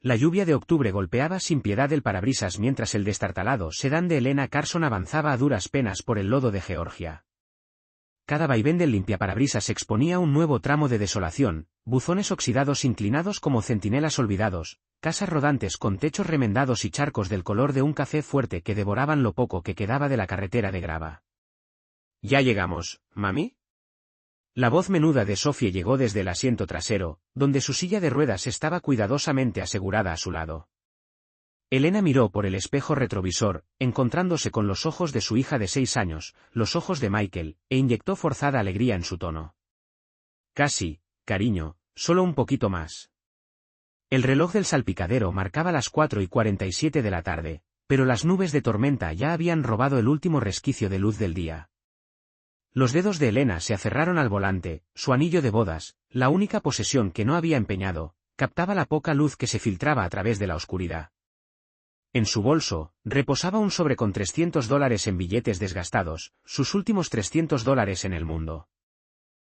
La lluvia de octubre golpeaba sin piedad el parabrisas mientras el destartalado sedán de Elena Carson avanzaba a duras penas por el lodo de Georgia. Cada vaivén del limpiaparabrisas exponía un nuevo tramo de desolación, buzones oxidados inclinados como centinelas olvidados, casas rodantes con techos remendados y charcos del color de un café fuerte que devoraban lo poco que quedaba de la carretera de grava. «¿Ya llegamos, mami?» La voz menuda de Sophie llegó desde el asiento trasero, donde su silla de ruedas estaba cuidadosamente asegurada a su lado. Elena miró por el espejo retrovisor, encontrándose con los ojos de su hija de 6 años, los ojos de Michael, e inyectó forzada alegría en su tono. «Casi, cariño, solo un poquito más». El reloj del salpicadero marcaba las 4:47 de la tarde, pero las nubes de tormenta ya habían robado el último resquicio de luz del día. Los dedos de Elena se aferraron al volante, su anillo de bodas, la única posesión que no había empeñado, captaba la poca luz que se filtraba a través de la oscuridad. En su bolso, reposaba un sobre con $300 en billetes desgastados, sus últimos $300 en el mundo.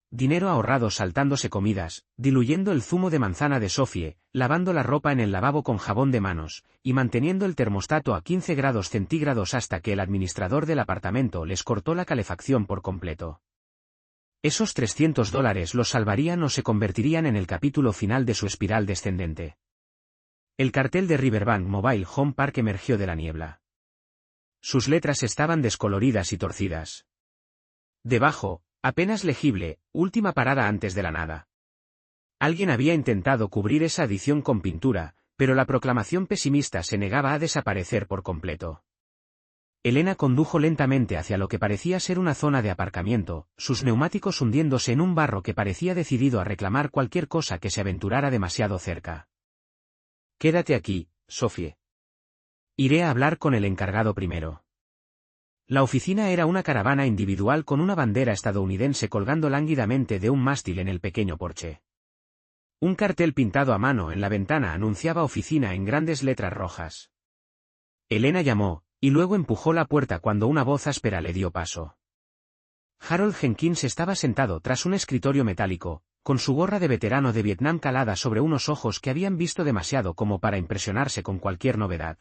Dinero ahorrado saltándose comidas, diluyendo el zumo de manzana de Sophie, lavando la ropa en el lavabo con jabón de manos, y manteniendo el termostato a 15 grados centígrados hasta que el administrador del apartamento les cortó la calefacción por completo. Esos $300 los salvarían o se convertirían en el capítulo final de su espiral descendente. El cartel de Riverbank Mobile Home Park emergió de la niebla. Sus letras estaban descoloridas y torcidas. Debajo, apenas legible, última parada antes de la nada. Alguien había intentado cubrir esa adición con pintura, pero la proclamación pesimista se negaba a desaparecer por completo. Elena condujo lentamente hacia lo que parecía ser una zona de aparcamiento, sus neumáticos hundiéndose en un barro que parecía decidido a reclamar cualquier cosa que se aventurara demasiado cerca. «Quédate aquí, Sophie. Iré a hablar con el encargado primero». La oficina era una caravana individual con una bandera estadounidense colgando lánguidamente de un mástil en el pequeño porche. Un cartel pintado a mano en la ventana anunciaba oficina en grandes letras rojas. Elena llamó, y luego empujó la puerta cuando una voz áspera le dio paso. Harold Jenkins estaba sentado tras un escritorio metálico, con su gorra de veterano de Vietnam calada sobre unos ojos que habían visto demasiado como para impresionarse con cualquier novedad.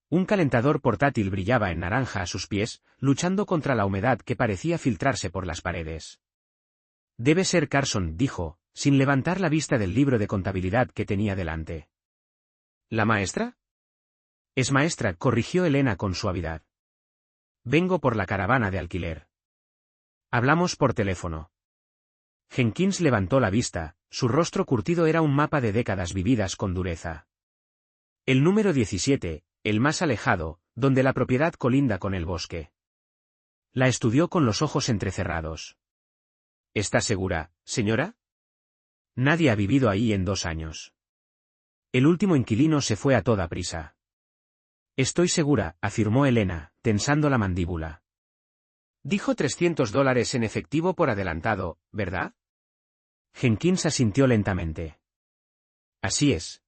Un calentador portátil brillaba en naranja a sus pies, luchando contra la humedad que parecía filtrarse por las paredes. «Debe ser Carson», dijo, sin levantar la vista del libro de contabilidad que tenía delante. «¿La maestra?» «Es maestra», corrigió Elena con suavidad. «Vengo por la caravana de alquiler». «Hablamos por teléfono». Jenkins levantó la vista, su rostro curtido era un mapa de décadas vividas con dureza. «El número 17, el más alejado, donde la propiedad colinda con el bosque». La estudió con los ojos entrecerrados. «¿Está segura, señora?» «Nadie ha vivido ahí en 2 años. El último inquilino se fue a toda prisa». «Estoy segura», afirmó Elena, tensando la mandíbula. «Dijo $300 en efectivo por adelantado, ¿verdad?» Jenkins asintió lentamente. «Así es.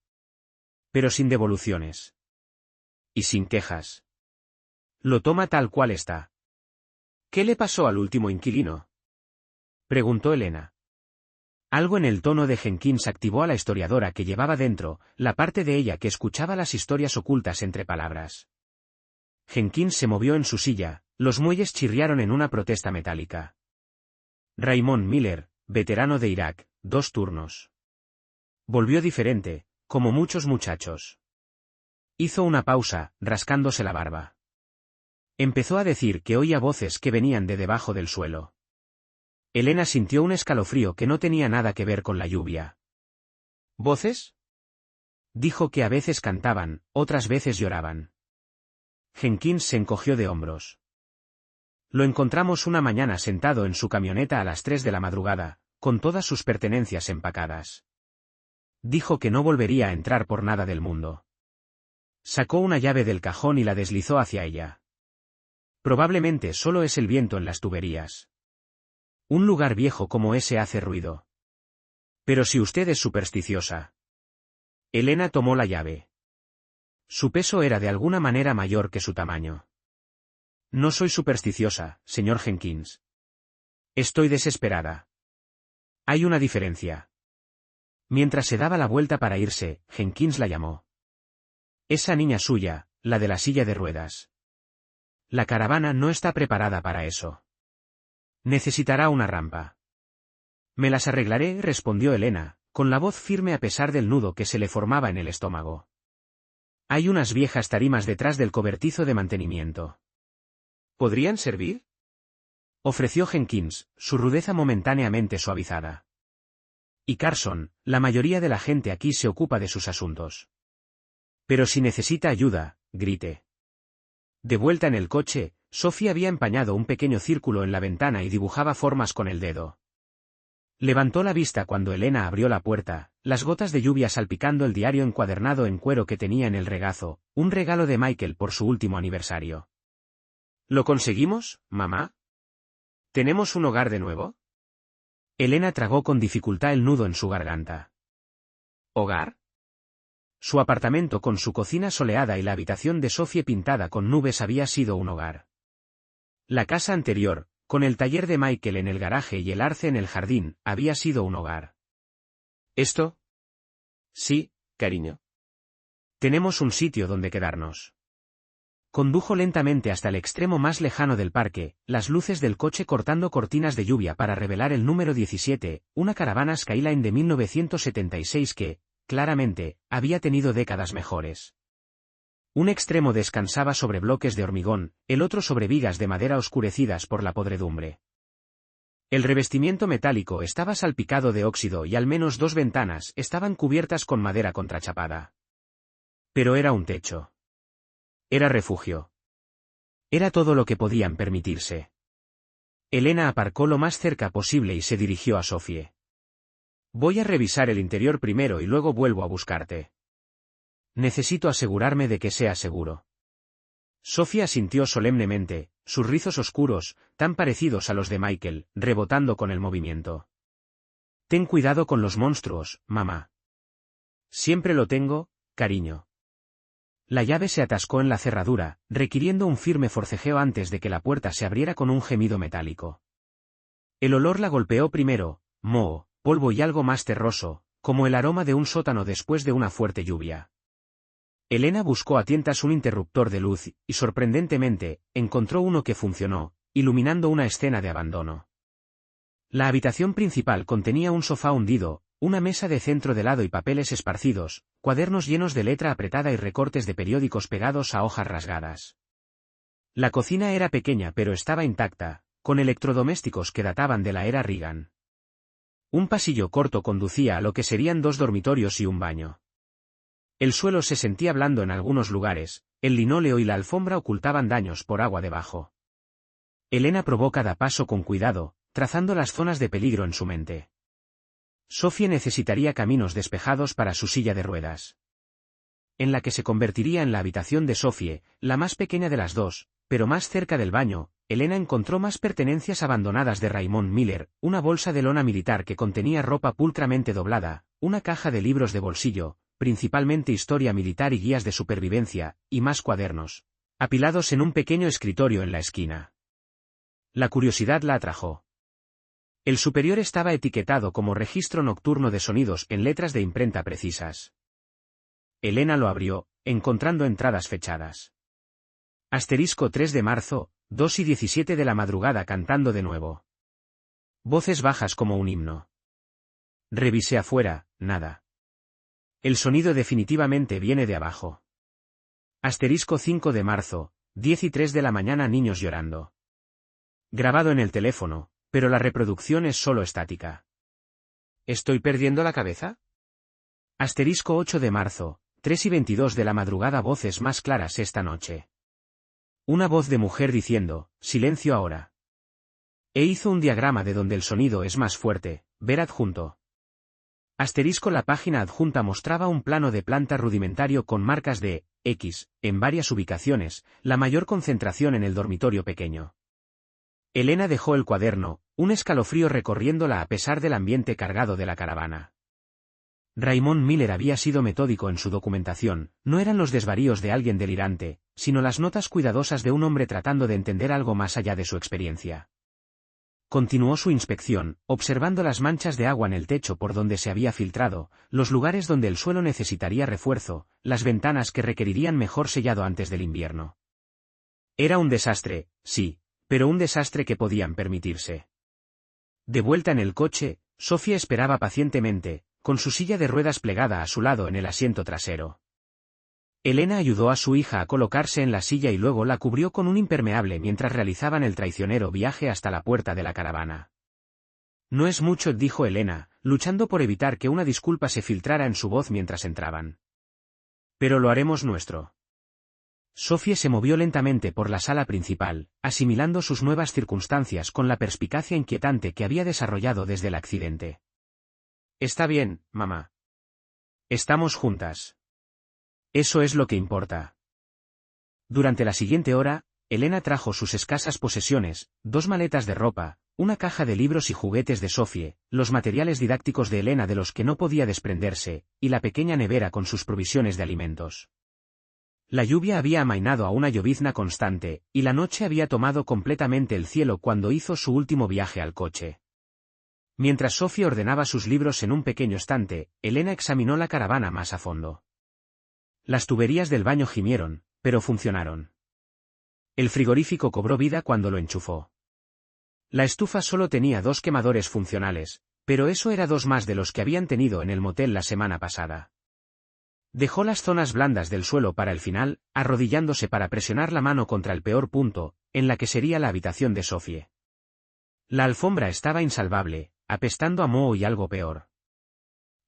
Pero sin devoluciones. Y sin quejas. Lo toma tal cual está». «¿Qué le pasó al último inquilino?», preguntó Elena. Algo en el tono de Jenkins activó a la historiadora que llevaba dentro, la parte de ella que escuchaba las historias ocultas entre palabras. Jenkins se movió en su silla, los muelles chirriaron en una protesta metálica. «Raymond Miller, veterano de Irak, 2 turnos. Volvió diferente, como muchos muchachos». Hizo una pausa, rascándose la barba. Empezó a decir que oía voces que venían de debajo del suelo. Elena sintió un escalofrío que no tenía nada que ver con la lluvia. «¿Voces?». Dijo que a veces cantaban, otras veces lloraban. Jenkins se encogió de hombros. «Lo encontramos una mañana sentado en su camioneta a las 3 de la madrugada, con todas sus pertenencias empacadas. Dijo que no volvería a entrar por nada del mundo. Sacó una llave del cajón y la deslizó hacia ella. Probablemente solo es el viento en las tuberías. Un lugar viejo como ese hace ruido. Pero si usted es supersticiosa». Elena tomó la llave. Su peso era de alguna manera mayor que su tamaño. «No soy supersticiosa, señor Jenkins. Estoy desesperada. Hay una diferencia». Mientras se daba la vuelta para irse, Jenkins la llamó. Esa niña suya, la de la silla de ruedas. La caravana no está preparada para eso. Necesitará una rampa. Me las arreglaré, respondió Elena, con la voz firme a pesar del nudo que se le formaba en el estómago. Hay unas viejas tarimas detrás del cobertizo de mantenimiento. ¿Podrían servir?, ofreció Jenkins, su rudeza momentáneamente suavizada. Y Carson, la mayoría de la gente aquí se ocupa de sus asuntos. Pero si necesita ayuda, grite. De vuelta en el coche, Sophie había empañado un pequeño círculo en la ventana y dibujaba formas con el dedo. Levantó la vista cuando Elena abrió la puerta, las gotas de lluvia salpicando el diario encuadernado en cuero que tenía en el regazo, un regalo de Michael por su último aniversario. ¿Lo conseguimos, mamá? ¿Tenemos un hogar de nuevo? Elena tragó con dificultad el nudo en su garganta. ¿Hogar? Su apartamento con su cocina soleada y la habitación de Sophie pintada con nubes había sido un hogar. La casa anterior, con el taller de Michael en el garaje y el arce en el jardín, había sido un hogar. ¿Esto? Sí, cariño. Tenemos un sitio donde quedarnos. Condujo lentamente hasta el extremo más lejano del parque, las luces del coche cortando cortinas de lluvia para revelar el número 17, una caravana Skyline de 1976 que, claramente, había tenido décadas mejores. Un extremo descansaba sobre bloques de hormigón, el otro sobre vigas de madera oscurecidas por la podredumbre. El revestimiento metálico estaba salpicado de óxido y al menos 2 ventanas estaban cubiertas con madera contrachapada. Pero era un techo. Era refugio. Era todo lo que podían permitirse. Elena aparcó lo más cerca posible y se dirigió a Sophie. Voy a revisar el interior primero y luego vuelvo a buscarte. Necesito asegurarme de que sea seguro. Sophie asintió solemnemente, sus rizos oscuros, tan parecidos a los de Michael, rebotando con el movimiento. Ten cuidado con los monstruos, mamá. Siempre lo tengo, cariño. La llave se atascó en la cerradura, requiriendo un firme forcejeo antes de que la puerta se abriera con un gemido metálico. El olor la golpeó primero, moho, polvo y algo más terroso, como el aroma de un sótano después de una fuerte lluvia. Elena buscó a tientas un interruptor de luz y, sorprendentemente, encontró uno que funcionó, iluminando una escena de abandono. La habitación principal contenía un sofá hundido, una mesa de centro de lado y papeles esparcidos, cuadernos llenos de letra apretada y recortes de periódicos pegados a hojas rasgadas. La cocina era pequeña pero estaba intacta, con electrodomésticos que databan de la era Reagan. Un pasillo corto conducía a lo que serían 2 dormitorios y un baño. El suelo se sentía blando en algunos lugares, el linóleo y la alfombra ocultaban daños por agua debajo. Elena probó cada paso con cuidado, trazando las zonas de peligro en su mente. Sophie necesitaría caminos despejados para su silla de ruedas. En la que se convertiría en la habitación de Sophie, la más pequeña de las dos, pero más cerca del baño, Elena encontró más pertenencias abandonadas de Raymond Miller, una bolsa de lona militar que contenía ropa pulcramente doblada, una caja de libros de bolsillo, principalmente historia militar y guías de supervivencia, y más cuadernos, apilados en un pequeño escritorio en la esquina. La curiosidad la atrajo. El superior estaba etiquetado como registro nocturno de sonidos en letras de imprenta precisas. Elena lo abrió, encontrando entradas fechadas. Asterisco 3 de marzo, 2:17 de la madrugada cantando de nuevo. Voces bajas como un himno. Revisé afuera, nada. El sonido definitivamente viene de abajo. Asterisco 5 de marzo, 10:03 de la mañana niños llorando. Grabado en el teléfono, pero la reproducción es solo estática. ¿Estoy perdiendo la cabeza? Asterisco 8 de marzo, 3:22 de la madrugada voces más claras esta noche. Una voz de mujer diciendo, silencio ahora. E hizo un diagrama de donde el sonido es más fuerte, ver adjunto. Asterisco la página adjunta mostraba un plano de planta rudimentario con marcas de X, en varias ubicaciones, la mayor concentración en el dormitorio pequeño. Elena dejó el cuaderno, un escalofrío recorriéndola a pesar del ambiente cargado de la caravana. Raymond Miller había sido metódico en su documentación, no eran los desvaríos de alguien delirante, sino las notas cuidadosas de un hombre tratando de entender algo más allá de su experiencia. Continuó su inspección, observando las manchas de agua en el techo por donde se había filtrado, los lugares donde el suelo necesitaría refuerzo, las ventanas que requerirían mejor sellado antes del invierno. Era un desastre, sí, pero un desastre que podían permitirse. De vuelta en el coche, Sofía esperaba pacientemente, con su silla de ruedas plegada a su lado en el asiento trasero. Elena ayudó a su hija a colocarse en la silla y luego la cubrió con un impermeable mientras realizaban el traicionero viaje hasta la puerta de la caravana. No es mucho, dijo Elena, luchando por evitar que una disculpa se filtrara en su voz mientras entraban. Pero lo haremos nuestro. Sofía se movió lentamente por la sala principal, asimilando sus nuevas circunstancias con la perspicacia inquietante que había desarrollado desde el accidente. Está bien, mamá. Estamos juntas. Eso es lo que importa. Durante la siguiente hora, Elena trajo sus escasas posesiones, 2 maletas de ropa, una caja de libros y juguetes de Sofie, los materiales didácticos de Elena de los que no podía desprenderse, y la pequeña nevera con sus provisiones de alimentos. La lluvia había amainado a una llovizna constante, y la noche había tomado completamente el cielo cuando hizo su último viaje al coche. Mientras Sofía ordenaba sus libros en un pequeño estante, Elena examinó la caravana más a fondo. Las tuberías del baño gimieron, pero funcionaron. El frigorífico cobró vida cuando lo enchufó. La estufa solo tenía 2 quemadores funcionales, pero eso era 2 más de los que habían tenido en el motel la semana pasada. Dejó las zonas blandas del suelo para el final, arrodillándose para presionar la mano contra el peor punto, en la que sería la habitación de Sofie. La alfombra estaba insalvable, apestando a moho y algo peor.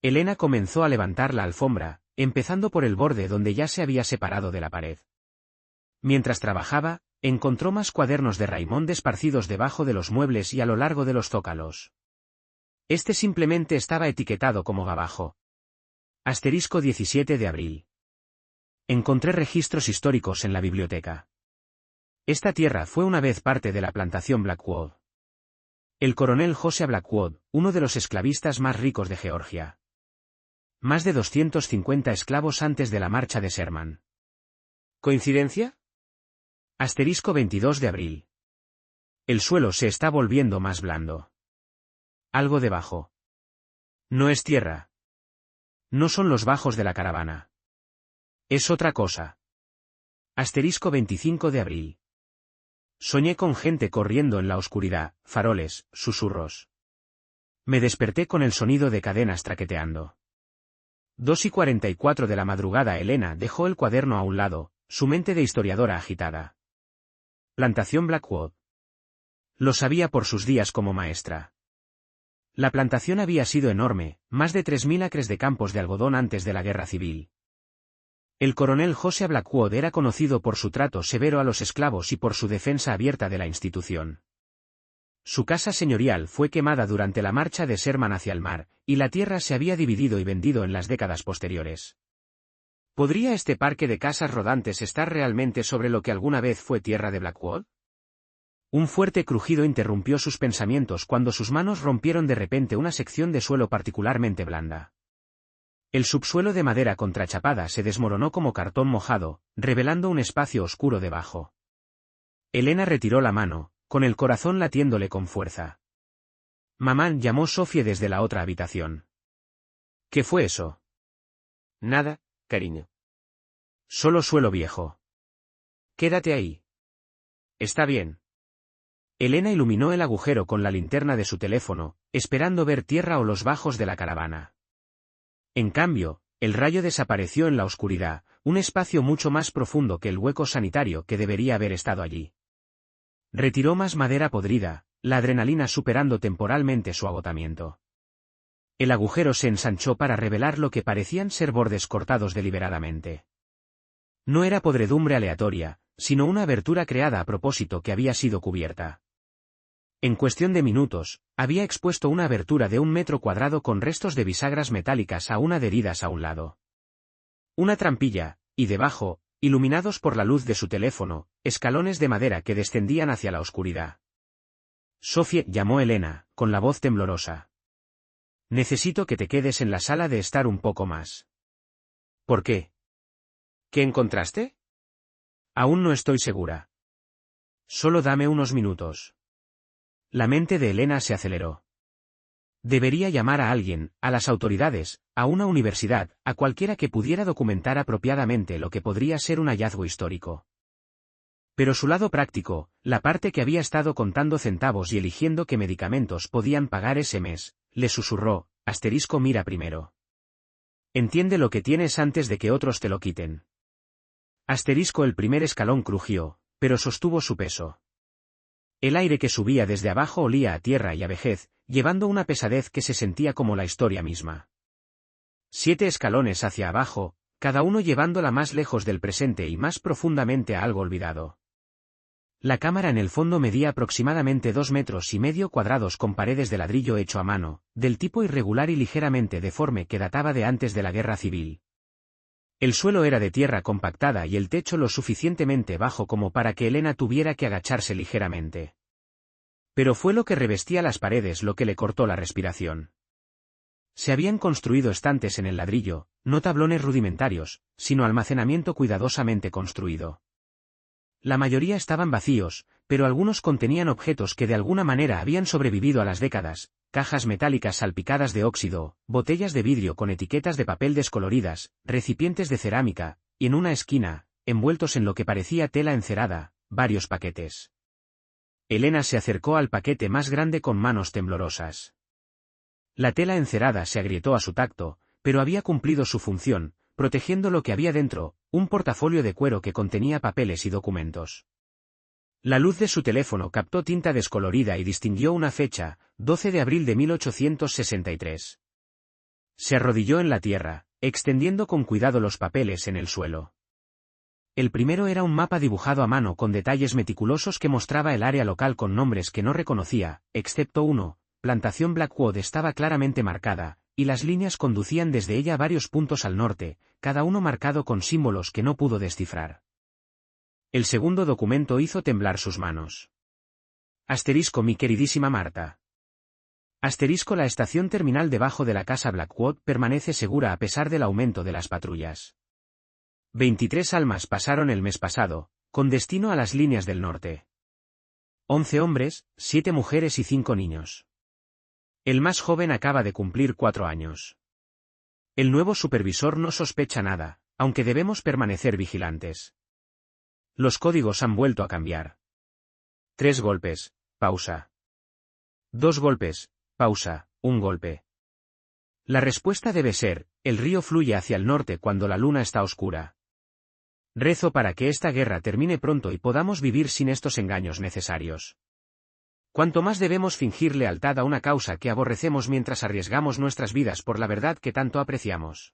Elena comenzó a levantar la alfombra, empezando por el borde donde ya se había separado de la pared. Mientras trabajaba, encontró más cuadernos de Raymond esparcidos debajo de los muebles y a lo largo de los zócalos. Este simplemente estaba etiquetado como Gabajo. Asterisco 17 de abril. Encontré registros históricos en la biblioteca. Esta tierra fue una vez parte de la plantación Blackwood. El coronel Josiah Blackwood, uno de los esclavistas más ricos de Georgia. Más de 250 esclavos antes de la marcha de Sherman. ¿Coincidencia? Asterisco 22 de abril. El suelo se está volviendo más blando. Algo debajo. No es tierra. No son los bajos de la caravana. Es otra cosa. Asterisco 25 de abril. Soñé con gente corriendo en la oscuridad, faroles, susurros. Me desperté con el sonido de cadenas traqueteando. 2:44 de la madrugada. Elena dejó el cuaderno a un lado, su mente de historiadora agitada. Plantación Blackwood. Lo sabía por sus días como maestra. La plantación había sido enorme, más de 3.000 acres de campos de algodón antes de la guerra civil. El coronel Josiah Blackwood era conocido por su trato severo a los esclavos y por su defensa abierta de la institución. Su casa señorial fue quemada durante la marcha de Sherman hacia el mar, y la tierra se había dividido y vendido en las décadas posteriores. ¿Podría este parque de casas rodantes estar realmente sobre lo que alguna vez fue tierra de Blackwood? Un fuerte crujido interrumpió sus pensamientos cuando sus manos rompieron de repente una sección de suelo particularmente blanda. El subsuelo de madera contrachapada se desmoronó como cartón mojado, revelando un espacio oscuro debajo. Elena retiró la mano, con el corazón latiéndole con fuerza. Mamá, llamó Sofía desde la otra habitación. ¿Qué fue eso? Nada, cariño. Solo suelo viejo. Quédate ahí. Está bien. Elena iluminó el agujero con la linterna de su teléfono, esperando ver tierra o los bajos de la caravana. En cambio, el rayo desapareció en la oscuridad, un espacio mucho más profundo que el hueco sanitario que debería haber estado allí. Retiró más madera podrida, la adrenalina superando temporalmente su agotamiento. El agujero se ensanchó para revelar lo que parecían ser bordes cortados deliberadamente. No era podredumbre aleatoria, sino una abertura creada a propósito que había sido cubierta. En cuestión de minutos, había expuesto una abertura de 1 metro cuadrado con restos de bisagras metálicas aún adheridas a un lado. Una trampilla, y debajo, iluminados por la luz de su teléfono, escalones de madera que descendían hacia la oscuridad. Sofía, llamó Elena, con la voz temblorosa. Necesito que te quedes en la sala de estar un poco más. ¿Por qué? ¿Qué encontraste? Aún no estoy segura. Solo dame unos minutos. La mente de Elena se aceleró. Debería llamar a alguien, a las autoridades, a una universidad, a cualquiera que pudiera documentar apropiadamente lo que podría ser un hallazgo histórico. Pero su lado práctico, la parte que había estado contando centavos y eligiendo qué medicamentos podían pagar ese mes, le susurró, mira primero. Entiende lo que tienes antes de que otros te lo quiten. El primer escalón crujió, pero sostuvo su peso. El aire que subía desde abajo olía a tierra y a vejez, llevando una pesadez que se sentía como la historia misma. 7 escalones hacia abajo, cada uno llevándola más lejos del presente y más profundamente a algo olvidado. La cámara en el fondo medía aproximadamente 2,5 metros cuadrados con paredes de ladrillo hecho a mano, del tipo irregular y ligeramente deforme que databa de antes de la guerra civil. El suelo era de tierra compactada y el techo lo suficientemente bajo como para que Elena tuviera que agacharse ligeramente. Pero fue lo que revestía las paredes lo que le cortó la respiración. Se habían construido estantes en el ladrillo, no tablones rudimentarios, sino almacenamiento cuidadosamente construido. La mayoría estaban vacíos, pero algunos contenían objetos que de alguna manera habían sobrevivido a las décadas, cajas metálicas salpicadas de óxido, botellas de vidrio con etiquetas de papel descoloridas, recipientes de cerámica, y en una esquina, envueltos en lo que parecía tela encerada, varios paquetes. Elena se acercó al paquete más grande con manos temblorosas. La tela encerada se agrietó a su tacto, pero había cumplido su función, protegiendo lo que había dentro, un portafolio de cuero que contenía papeles y documentos. La luz de su teléfono captó tinta descolorida y distinguió una fecha, 12 de abril de 1863. Se arrodilló en la tierra, extendiendo con cuidado los papeles en el suelo. El primero era un mapa dibujado a mano con detalles meticulosos que mostraba el área local con nombres que no reconocía, excepto uno, Plantación Blackwood estaba claramente marcada, y las líneas conducían desde ella a varios puntos al norte, cada uno marcado con símbolos que no pudo descifrar. El segundo documento hizo temblar sus manos. Mi queridísima Marta. La estación terminal debajo de la casa Blackwood permanece segura a pesar del aumento de las patrullas. 23 almas pasaron el mes pasado, con destino a las líneas del norte. 11 hombres, 7 mujeres y 5 niños. El más joven acaba de cumplir 4 años. El nuevo supervisor no sospecha nada, aunque debemos permanecer vigilantes. Los códigos han vuelto a cambiar. 3 golpes, pausa. 2 golpes, pausa, 1 golpe. La respuesta debe ser, el río fluye hacia el norte cuando la luna está oscura. Rezo para que esta guerra termine pronto y podamos vivir sin estos engaños necesarios. Cuanto más debemos fingir lealtad a una causa que aborrecemos mientras arriesgamos nuestras vidas por la verdad que tanto apreciamos.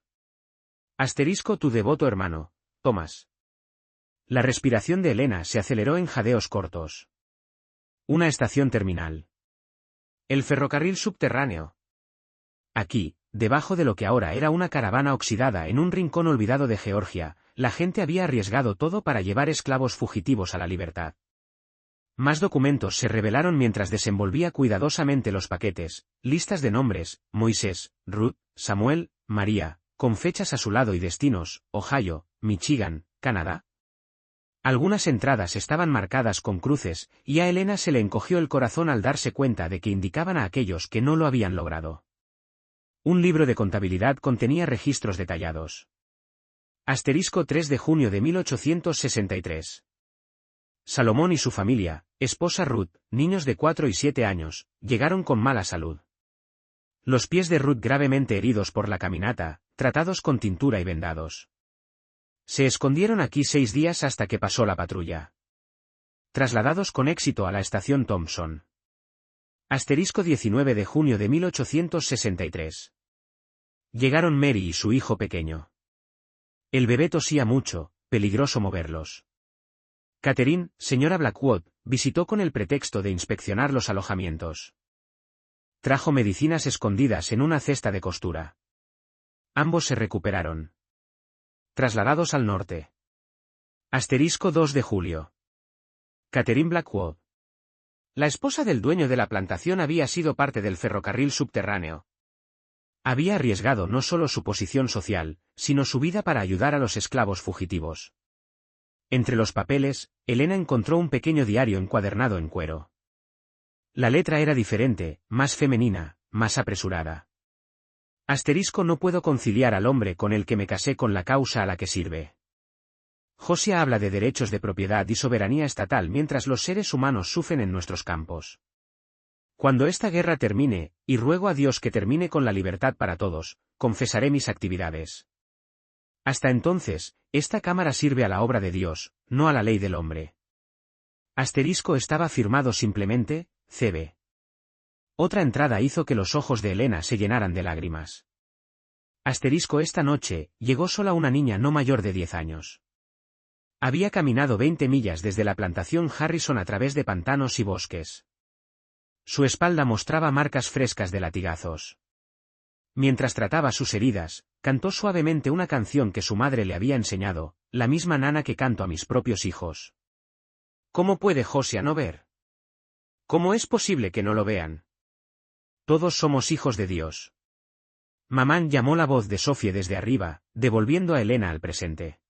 Tu devoto hermano, Thomas. La respiración de Elena se aceleró en jadeos cortos. Una estación terminal. El ferrocarril subterráneo. Aquí, debajo de lo que ahora era una caravana oxidada en un rincón olvidado de Georgia, la gente había arriesgado todo para llevar esclavos fugitivos a la libertad. Más documentos se revelaron mientras desenvolvía cuidadosamente los paquetes, listas de nombres, Moisés, Ruth, Samuel, María, con fechas a su lado y destinos, Ohio, Michigan, Canadá. Algunas entradas estaban marcadas con cruces, y a Elena se le encogió el corazón al darse cuenta de que indicaban a aquellos que no lo habían logrado. Un libro de contabilidad contenía registros detallados. 3 de junio de 1863. Salomón y su familia, esposa Ruth, niños de 4 y 7 años, llegaron con mala salud. Los pies de Ruth gravemente heridos por la caminata, tratados con tintura y vendados. Se escondieron aquí 6 días hasta que pasó la patrulla. Trasladados con éxito a la estación Thompson. 19 de junio de 1863. Llegaron Mary y su hijo pequeño. El bebé tosía mucho, peligroso moverlos. Catherine, señora Blackwood, visitó con el pretexto de inspeccionar los alojamientos. Trajo medicinas escondidas en una cesta de costura. Ambos se recuperaron. Trasladados al norte. 2 de julio. Catherine Blackwood. La esposa del dueño de la plantación había sido parte del ferrocarril subterráneo. Había arriesgado no solo su posición social, sino su vida para ayudar a los esclavos fugitivos. Entre los papeles, Elena encontró un pequeño diario encuadernado en cuero. La letra era diferente, más femenina, más apresurada. No puedo conciliar al hombre con el que me casé con la causa a la que sirve. Josiah habla de derechos de propiedad y soberanía estatal mientras los seres humanos sufren en nuestros campos. Cuando esta guerra termine, y ruego a Dios que termine con la libertad para todos, confesaré mis actividades. Hasta entonces, esta cámara sirve a la obra de Dios, no a la ley del hombre. Estaba firmado simplemente, CB. Otra entrada hizo que los ojos de Elena se llenaran de lágrimas. Esta noche, llegó sola una niña no mayor de 10 años. Había caminado 20 millas desde la plantación Harrison a través de pantanos y bosques. Su espalda mostraba marcas frescas de latigazos. Mientras trataba sus heridas, cantó suavemente una canción que su madre le había enseñado, la misma nana que canto a mis propios hijos. ¿Cómo puede Josiah no ver? ¿Cómo es posible que no lo vean? Todos somos hijos de Dios. Mamán llamó la voz de Sophie desde arriba, devolviendo a Elena al presente.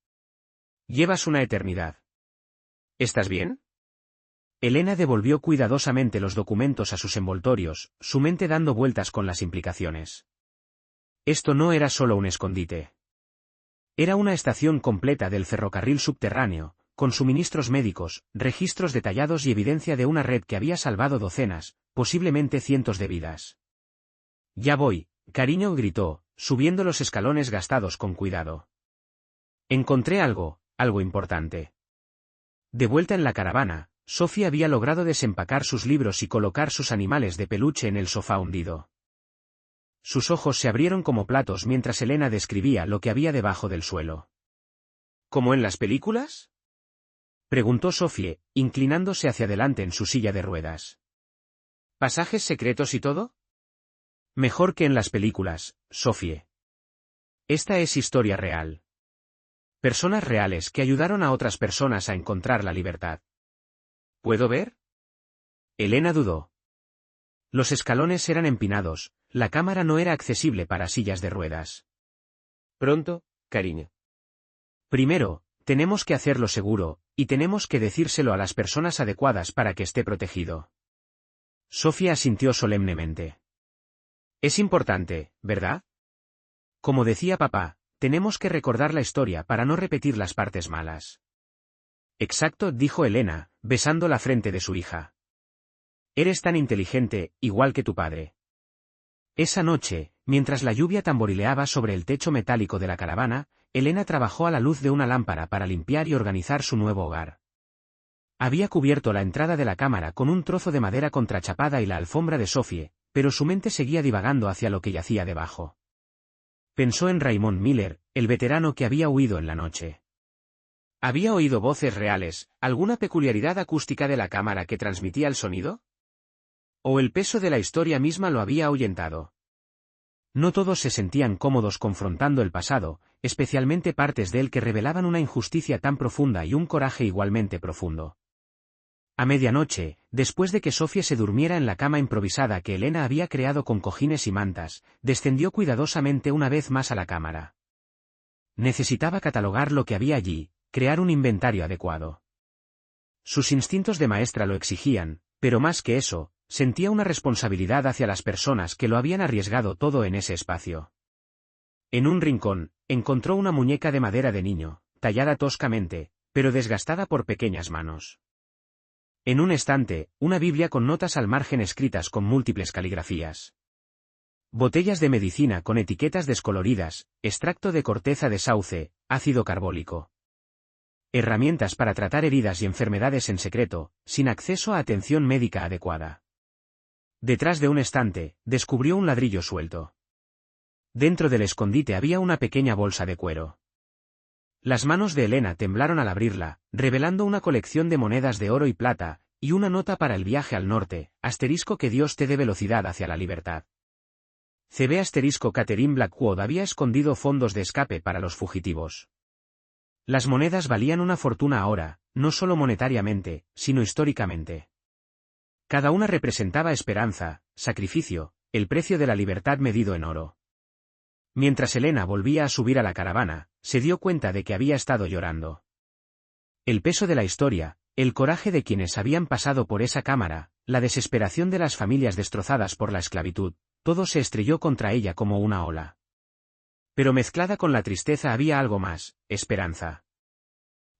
Llevas una eternidad. ¿Estás bien? Elena devolvió cuidadosamente los documentos a sus envoltorios, su mente dando vueltas con las implicaciones. Esto no era solo un escondite. Era una estación completa del ferrocarril subterráneo, con suministros médicos, registros detallados y evidencia de una red que había salvado docenas, posiblemente cientos de vidas. Ya voy, cariño, gritó, subiendo los escalones gastados con cuidado. Encontré algo importante. De vuelta en la caravana, Sophie había logrado desempacar sus libros y colocar sus animales de peluche en el sofá hundido. Sus ojos se abrieron como platos mientras Elena describía lo que había debajo del suelo. ¿Como en las películas?, preguntó Sophie, inclinándose hacia adelante en su silla de ruedas. ¿Pasajes secretos y todo? Mejor que en las películas, Sophie. Esta es historia real. Personas reales que ayudaron a otras personas a encontrar la libertad. ¿Puedo ver? Elena dudó. Los escalones eran empinados, la cámara no era accesible para sillas de ruedas. Pronto, cariño. Primero, tenemos que hacerlo seguro, y tenemos que decírselo a las personas adecuadas para que esté protegido. Sophie asintió solemnemente. Es importante, ¿verdad? Como decía papá, tenemos que recordar la historia para no repetir las partes malas. Exacto, dijo Elena, besando la frente de su hija. Eres tan inteligente, igual que tu padre. Esa noche, mientras la lluvia tamborileaba sobre el techo metálico de la caravana, Elena trabajó a la luz de una lámpara para limpiar y organizar su nuevo hogar. Había cubierto la entrada de la cámara con un trozo de madera contrachapada y la alfombra de Sophie, pero su mente seguía divagando hacia lo que yacía debajo. Pensó en Raymond Miller, el veterano que había huido en la noche. ¿Había oído voces reales, alguna peculiaridad acústica de la cámara que transmitía el sonido? ¿O el peso de la historia misma lo había ahuyentado? No todos se sentían cómodos confrontando el pasado, especialmente partes de él que revelaban una injusticia tan profunda y un coraje igualmente profundo. A medianoche, después de que Sophie se durmiera en la cama improvisada que Elena había creado con cojines y mantas, descendió cuidadosamente una vez más a la cámara. Necesitaba catalogar lo que había allí, crear un inventario adecuado. Sus instintos de maestra lo exigían, pero más que eso, sentía una responsabilidad hacia las personas que lo habían arriesgado todo en ese espacio. En un rincón, encontró una muñeca de madera de niño, tallada toscamente, pero desgastada por pequeñas manos. En un estante, una Biblia con notas al margen escritas con múltiples caligrafías. Botellas de medicina con etiquetas descoloridas, extracto de corteza de sauce, ácido carbólico. Herramientas para tratar heridas y enfermedades en secreto, sin acceso a atención médica adecuada. Detrás de un estante, descubrió un ladrillo suelto. Dentro del escondite había una pequeña bolsa de cuero. Las manos de Elena temblaron al abrirla, revelando una colección de monedas de oro y plata, y una nota para el viaje al norte, que Dios te dé velocidad hacia la libertad. CB Catherine Blackwood había escondido fondos de escape para los fugitivos. Las monedas valían una fortuna ahora, no solo monetariamente, sino históricamente. Cada una representaba esperanza, sacrificio, el precio de la libertad medido en oro. Mientras Elena volvía a subir a la caravana, se dio cuenta de que había estado llorando. El peso de la historia, el coraje de quienes habían pasado por esa cámara, la desesperación de las familias destrozadas por la esclavitud, todo se estrelló contra ella como una ola. Pero mezclada con la tristeza había algo más, esperanza.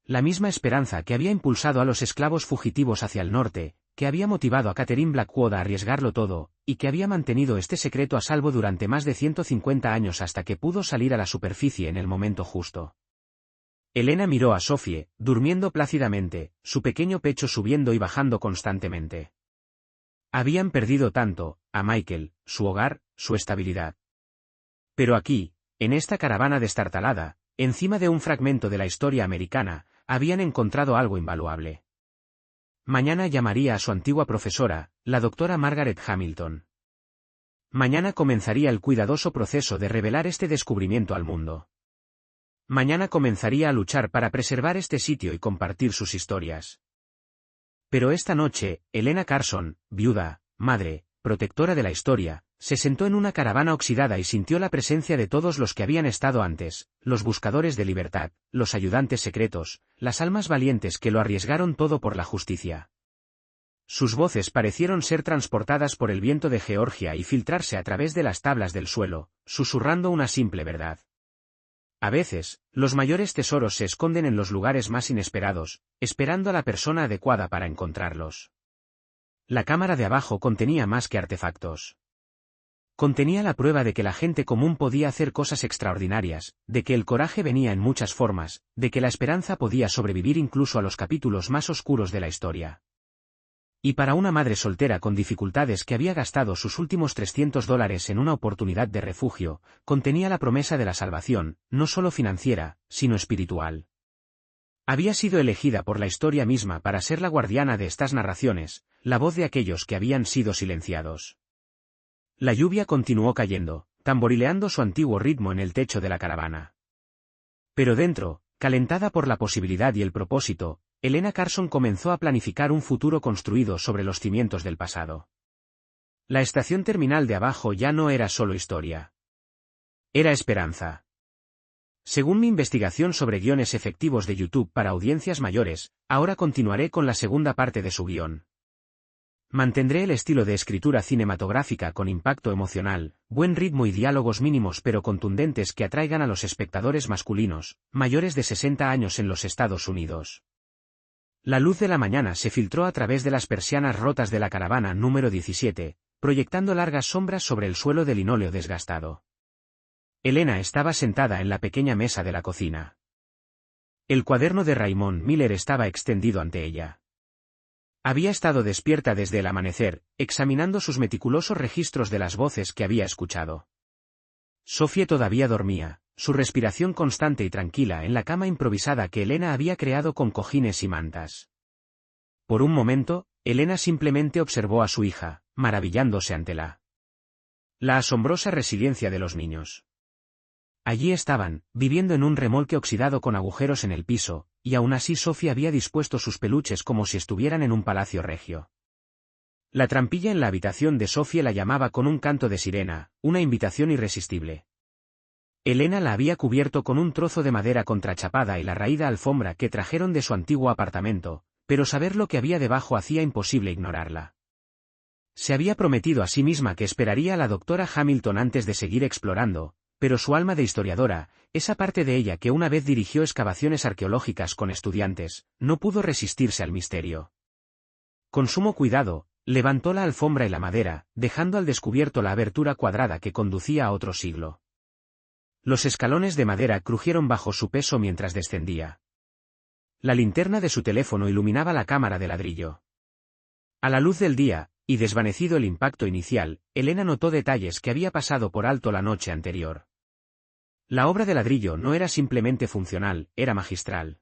La misma esperanza que había impulsado a los esclavos fugitivos hacia el norte, que había motivado a Catherine Blackwood a arriesgarlo todo, y que había mantenido este secreto a salvo durante más de 150 años hasta que pudo salir a la superficie en el momento justo. Elena miró a Sophie, durmiendo plácidamente, su pequeño pecho subiendo y bajando constantemente. Habían perdido tanto, a Michael, su hogar, su estabilidad. Pero aquí, en esta caravana destartalada, encima de un fragmento de la historia americana, habían encontrado algo invaluable. Mañana llamaría a su antigua profesora, la doctora Margaret Hamilton. Mañana comenzaría el cuidadoso proceso de revelar este descubrimiento al mundo. Mañana comenzaría a luchar para preservar este sitio y compartir sus historias. Pero esta noche, Elena Carson, viuda, madre, protectora de la historia, se sentó en una caravana oxidada y sintió la presencia de todos los que habían estado antes, los buscadores de libertad, los ayudantes secretos, las almas valientes que lo arriesgaron todo por la justicia. Sus voces parecieron ser transportadas por el viento de Georgia y filtrarse a través de las tablas del suelo, susurrando una simple verdad. A veces, los mayores tesoros se esconden en los lugares más inesperados, esperando a la persona adecuada para encontrarlos. La cámara de abajo contenía más que artefactos. Contenía la prueba de que la gente común podía hacer cosas extraordinarias, de que el coraje venía en muchas formas, de que la esperanza podía sobrevivir incluso a los capítulos más oscuros de la historia. Y para una madre soltera con dificultades que había gastado sus últimos $300 en una oportunidad de refugio, contenía la promesa de la salvación, no solo financiera, sino espiritual. Había sido elegida por la historia misma para ser la guardiana de estas narraciones, la voz de aquellos que habían sido silenciados. La lluvia continuó cayendo, tamborileando su antiguo ritmo en el techo de la caravana. Pero dentro, calentada por la posibilidad y el propósito, Elena Carson comenzó a planificar un futuro construido sobre los cimientos del pasado. La estación terminal de abajo ya no era solo historia. Era esperanza. Según mi investigación sobre guiones efectivos de YouTube para audiencias mayores, ahora continuaré con la segunda parte de su guión. Mantendré el estilo de escritura cinematográfica con impacto emocional, buen ritmo y diálogos mínimos pero contundentes que atraigan a los espectadores masculinos, mayores de 60 años en los Estados Unidos. La luz de la mañana se filtró a través de las persianas rotas de la caravana número 17, proyectando largas sombras sobre el suelo de linóleo desgastado. Elena estaba sentada en la pequeña mesa de la cocina. El cuaderno de Raymond Miller estaba extendido ante ella. Había estado despierta desde el amanecer, examinando sus meticulosos registros de las voces que había escuchado. Sophie todavía dormía, su respiración constante y tranquila en la cama improvisada que Elena había creado con cojines y mantas. Por un momento, Elena simplemente observó a su hija, maravillándose ante la asombrosa resiliencia de los niños. Allí estaban, viviendo en un remolque oxidado con agujeros en el piso, y aún así Sophie había dispuesto sus peluches como si estuvieran en un palacio regio. La trampilla en la habitación de Sophie la llamaba con un canto de sirena, una invitación irresistible. Elena la había cubierto con un trozo de madera contrachapada y la raída alfombra que trajeron de su antiguo apartamento, pero saber lo que había debajo hacía imposible ignorarla. Se había prometido a sí misma que esperaría a la doctora Hamilton antes de seguir explorando, pero su alma de historiadora, esa parte de ella que una vez dirigió excavaciones arqueológicas con estudiantes, no pudo resistirse al misterio. Con sumo cuidado, levantó la alfombra y la madera, dejando al descubierto la abertura cuadrada que conducía a otro siglo. Los escalones de madera crujieron bajo su peso mientras descendía. La linterna de su teléfono iluminaba la cámara de ladrillo. A la luz del día, y desvanecido el impacto inicial, Elena notó detalles que había pasado por alto la noche anterior. La obra de ladrillo no era simplemente funcional, era magistral.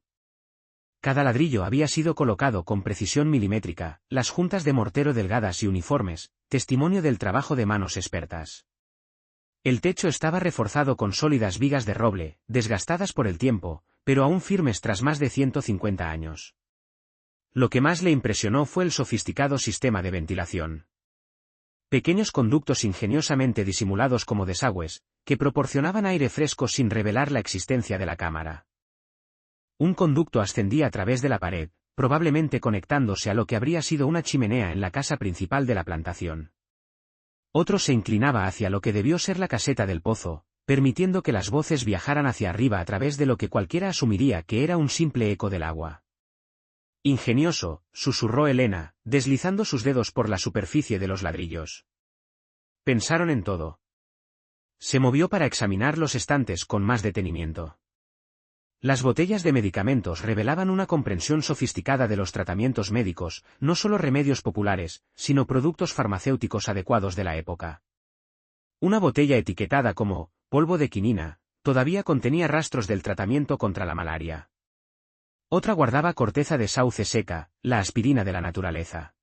Cada ladrillo había sido colocado con precisión milimétrica, las juntas de mortero delgadas y uniformes, testimonio del trabajo de manos expertas. El techo estaba reforzado con sólidas vigas de roble, desgastadas por el tiempo, pero aún firmes tras más de 150 años. Lo que más le impresionó fue el sofisticado sistema de ventilación. Pequeños conductos ingeniosamente disimulados como desagües, que proporcionaban aire fresco sin revelar la existencia de la cámara. Un conducto ascendía a través de la pared, probablemente conectándose a lo que habría sido una chimenea en la casa principal de la plantación. Otro se inclinaba hacia lo que debió ser la caseta del pozo, permitiendo que las voces viajaran hacia arriba a través de lo que cualquiera asumiría que era un simple eco del agua. Ingenioso, susurró Elena, deslizando sus dedos por la superficie de los ladrillos. Pensaron en todo. Se movió para examinar los estantes con más detenimiento. Las botellas de medicamentos revelaban una comprensión sofisticada de los tratamientos médicos, no solo remedios populares, sino productos farmacéuticos adecuados de la época. Una botella etiquetada como polvo de quinina todavía contenía rastros del tratamiento contra la malaria. Otra guardaba corteza de sauce seca, la aspirina de la naturaleza.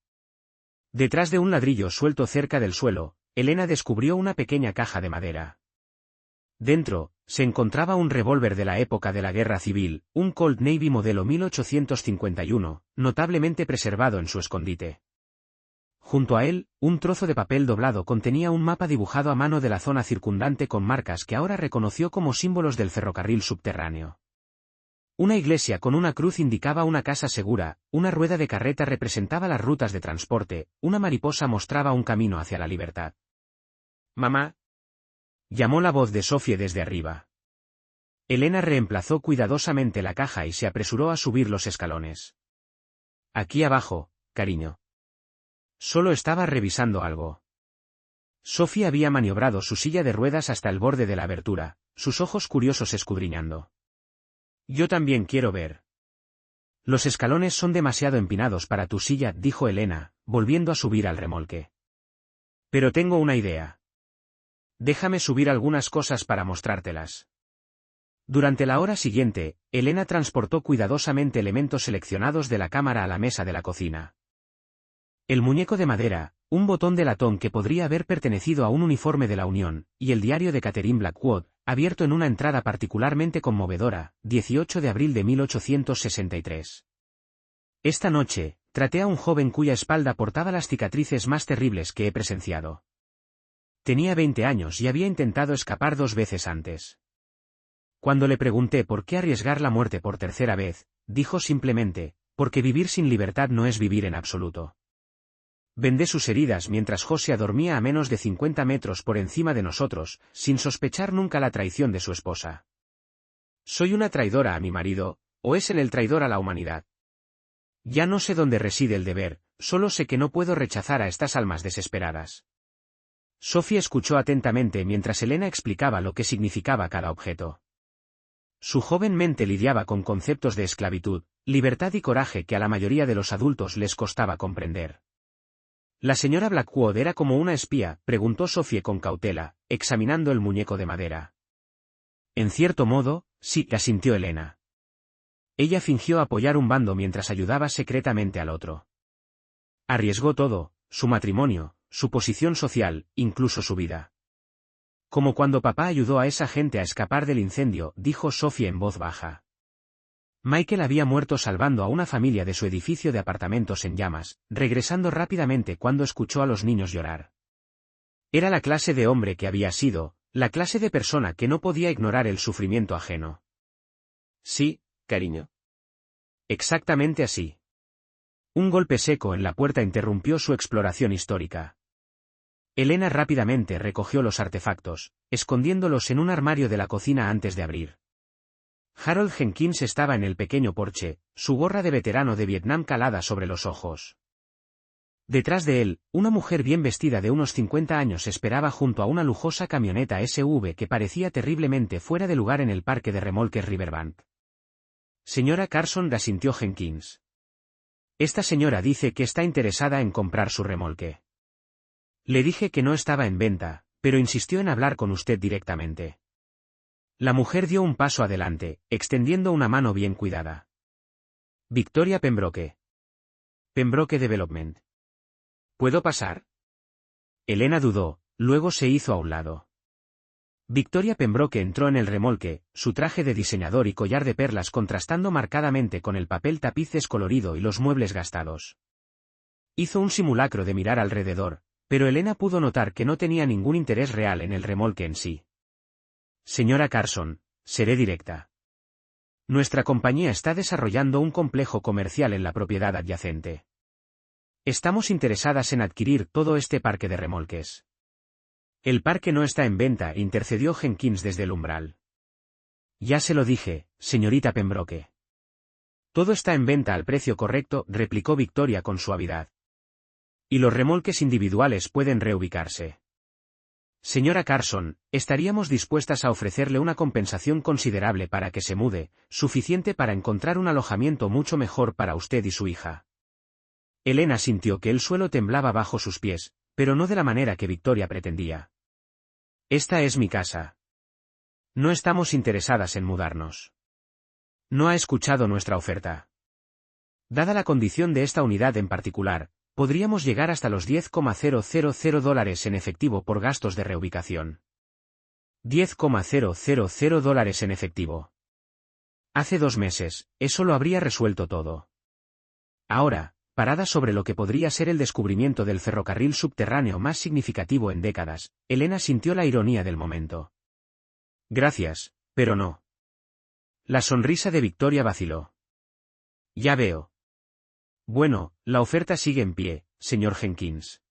Detrás de un ladrillo suelto cerca del suelo, Elena descubrió una pequeña caja de madera. Dentro, se encontraba un revólver de la época de la Guerra Civil, un Colt Navy modelo 1851, notablemente preservado en su escondite. Junto a él, un trozo de papel doblado contenía un mapa dibujado a mano de la zona circundante con marcas que ahora reconoció como símbolos del ferrocarril subterráneo. Una iglesia con una cruz indicaba una casa segura, una rueda de carreta representaba las rutas de transporte, una mariposa mostraba un camino hacia la libertad. «Mamá», llamó la voz de Sophie desde arriba. Elena reemplazó cuidadosamente la caja y se apresuró a subir los escalones. «Aquí abajo, cariño». Solo estaba revisando algo. Sophie había maniobrado su silla de ruedas hasta el borde de la abertura, sus ojos curiosos escudriñando. «Yo también quiero ver». «Los escalones son demasiado empinados para tu silla», dijo Elena, volviendo a subir al remolque. «Pero tengo una idea. Déjame subir algunas cosas para mostrártelas». Durante la hora siguiente, Elena transportó cuidadosamente elementos seleccionados de la cámara a la mesa de la cocina. El muñeco de madera, un botón de latón que podría haber pertenecido a un uniforme de la Unión, y el diario de Catherine Blackwood, abierto en una entrada particularmente conmovedora, 18 de abril de 1863. Esta noche, traté a un joven cuya espalda portaba las cicatrices más terribles que he presenciado. Tenía 20 años y había intentado escapar 2 veces antes. Cuando le pregunté por qué arriesgar la muerte por tercera vez, dijo simplemente, porque vivir sin libertad no es vivir en absoluto. Vendé sus heridas mientras Josiah dormía a menos de 50 metros por encima de nosotros, sin sospechar nunca la traición de su esposa. ¿Soy una traidora a mi marido, o es él el traidor a la humanidad? Ya no sé dónde reside el deber, solo sé que no puedo rechazar a estas almas desesperadas. Sophie escuchó atentamente mientras Elena explicaba lo que significaba cada objeto. Su joven mente lidiaba con conceptos de esclavitud, libertad y coraje que a la mayoría de los adultos les costaba comprender. ¿La señora Blackwood era como una espía?, preguntó Sophie con cautela, examinando el muñeco de madera. En cierto modo, sí, asintió Elena. Ella fingió apoyar un bando mientras ayudaba secretamente al otro. Arriesgó todo, su matrimonio, su posición social, incluso su vida. Como cuando papá ayudó a esa gente a escapar del incendio, dijo Sophie en voz baja. Michael había muerto salvando a una familia de su edificio de apartamentos en llamas, regresando rápidamente cuando escuchó a los niños llorar. Era la clase de hombre que había sido, la clase de persona que no podía ignorar el sufrimiento ajeno. Sí, cariño. Exactamente así. Un golpe seco en la puerta interrumpió su exploración histórica. Elena rápidamente recogió los artefactos, escondiéndolos en un armario de la cocina antes de abrir. Harold Jenkins estaba en el pequeño porche, su gorra de veterano de Vietnam calada sobre los ojos. Detrás de él, una mujer bien vestida de unos 50 años esperaba junto a una lujosa camioneta SUV que parecía terriblemente fuera de lugar en el parque de remolques Riverbank. Señora Carson, asintió Jenkins. Esta señora dice que está interesada en comprar su remolque. Le dije que no estaba en venta, pero insistió en hablar con usted directamente. La mujer dio un paso adelante, extendiendo una mano bien cuidada. Victoria Pembroke. Pembroke Development. ¿Puedo pasar? Elena dudó, luego se hizo a un lado. Victoria Pembroke entró en el remolque, su traje de diseñador y collar de perlas contrastando marcadamente con el papel tapiz descolorido y los muebles gastados. Hizo un simulacro de mirar alrededor, pero Elena pudo notar que no tenía ningún interés real en el remolque en sí. Señora Carson, seré directa. Nuestra compañía está desarrollando un complejo comercial en la propiedad adyacente. Estamos interesadas en adquirir todo este parque de remolques. El parque no está en venta, intercedió Jenkins desde el umbral. Ya se lo dije, señorita Pembroke. Todo está en venta al precio correcto, replicó Victoria con suavidad. Y los remolques individuales pueden reubicarse. Señora Carson, estaríamos dispuestas a ofrecerle una compensación considerable para que se mude, suficiente para encontrar un alojamiento mucho mejor para usted y su hija. Elena sintió que el suelo temblaba bajo sus pies, pero no de la manera que Victoria pretendía. Esta es mi casa. No estamos interesadas en mudarnos. No ha escuchado nuestra oferta. Dada la condición de esta unidad en particular, podríamos llegar hasta los $10,000 en efectivo por gastos de reubicación. $10,000 en efectivo. Hace 2 meses, eso lo habría resuelto todo. Ahora, parada sobre lo que podría ser el descubrimiento del ferrocarril subterráneo más significativo en décadas, Elena sintió la ironía del momento. Gracias, pero no. La sonrisa de Victoria vaciló. Ya veo. Bueno, la oferta sigue en pie, señor Jenkins.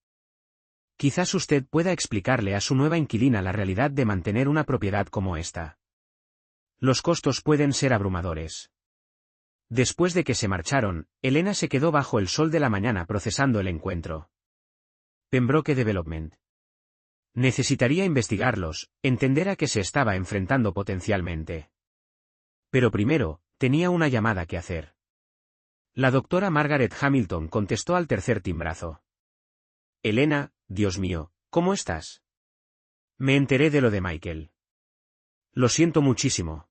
Quizás usted pueda explicarle a su nueva inquilina la realidad de mantener una propiedad como esta. Los costos pueden ser abrumadores. Después de que se marcharon, Elena se quedó bajo el sol de la mañana procesando el encuentro. Pembroke Development. Necesitaría investigarlos, entender a qué se estaba enfrentando potencialmente. Pero primero, tenía una llamada que hacer. La doctora Margaret Hamilton contestó al tercer timbrazo. Elena, Dios mío, ¿cómo estás? Me enteré de lo de Michael. Lo siento muchísimo.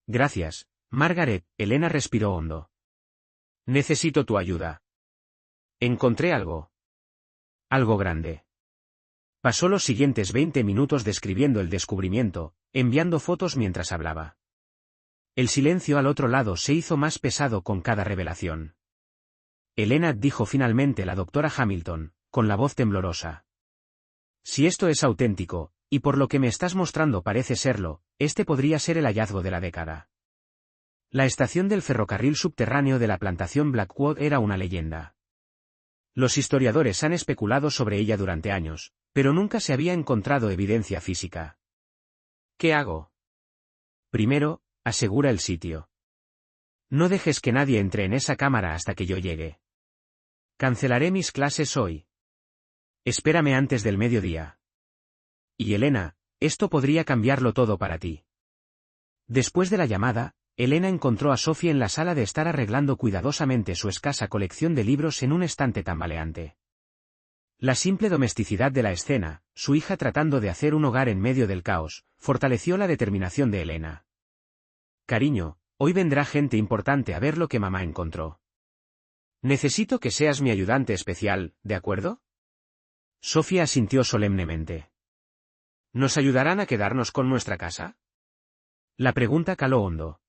Gracias, Margaret. Elena respiró hondo. Necesito tu ayuda. Encontré algo. Algo grande. Pasó los siguientes 20 minutos describiendo el descubrimiento, enviando fotos mientras hablaba. El silencio al otro lado se hizo más pesado con cada revelación. Elena, dijo finalmente la doctora Hamilton, con la voz temblorosa. Si esto es auténtico, y por lo que me estás mostrando parece serlo, este podría ser el hallazgo de la década. La estación del ferrocarril subterráneo de la plantación Blackwood era una leyenda. Los historiadores han especulado sobre ella durante años, pero nunca se había encontrado evidencia física. ¿Qué hago? Primero, asegura el sitio. No dejes que nadie entre en esa cámara hasta que yo llegue. Cancelaré mis clases hoy. Espérame antes del mediodía. Y Elena, esto podría cambiarlo todo para ti. Después de la llamada, Elena encontró a Sophie en la sala de estar arreglando cuidadosamente su escasa colección de libros en un estante tambaleante. La simple domesticidad de la escena, su hija tratando de hacer un hogar en medio del caos, fortaleció la determinación de Elena. Cariño, hoy vendrá gente importante a ver lo que mamá encontró. Necesito que seas mi ayudante especial, ¿de acuerdo? Sofía asintió solemnemente. ¿Nos ayudarán a quedarnos con nuestra casa? La pregunta caló hondo.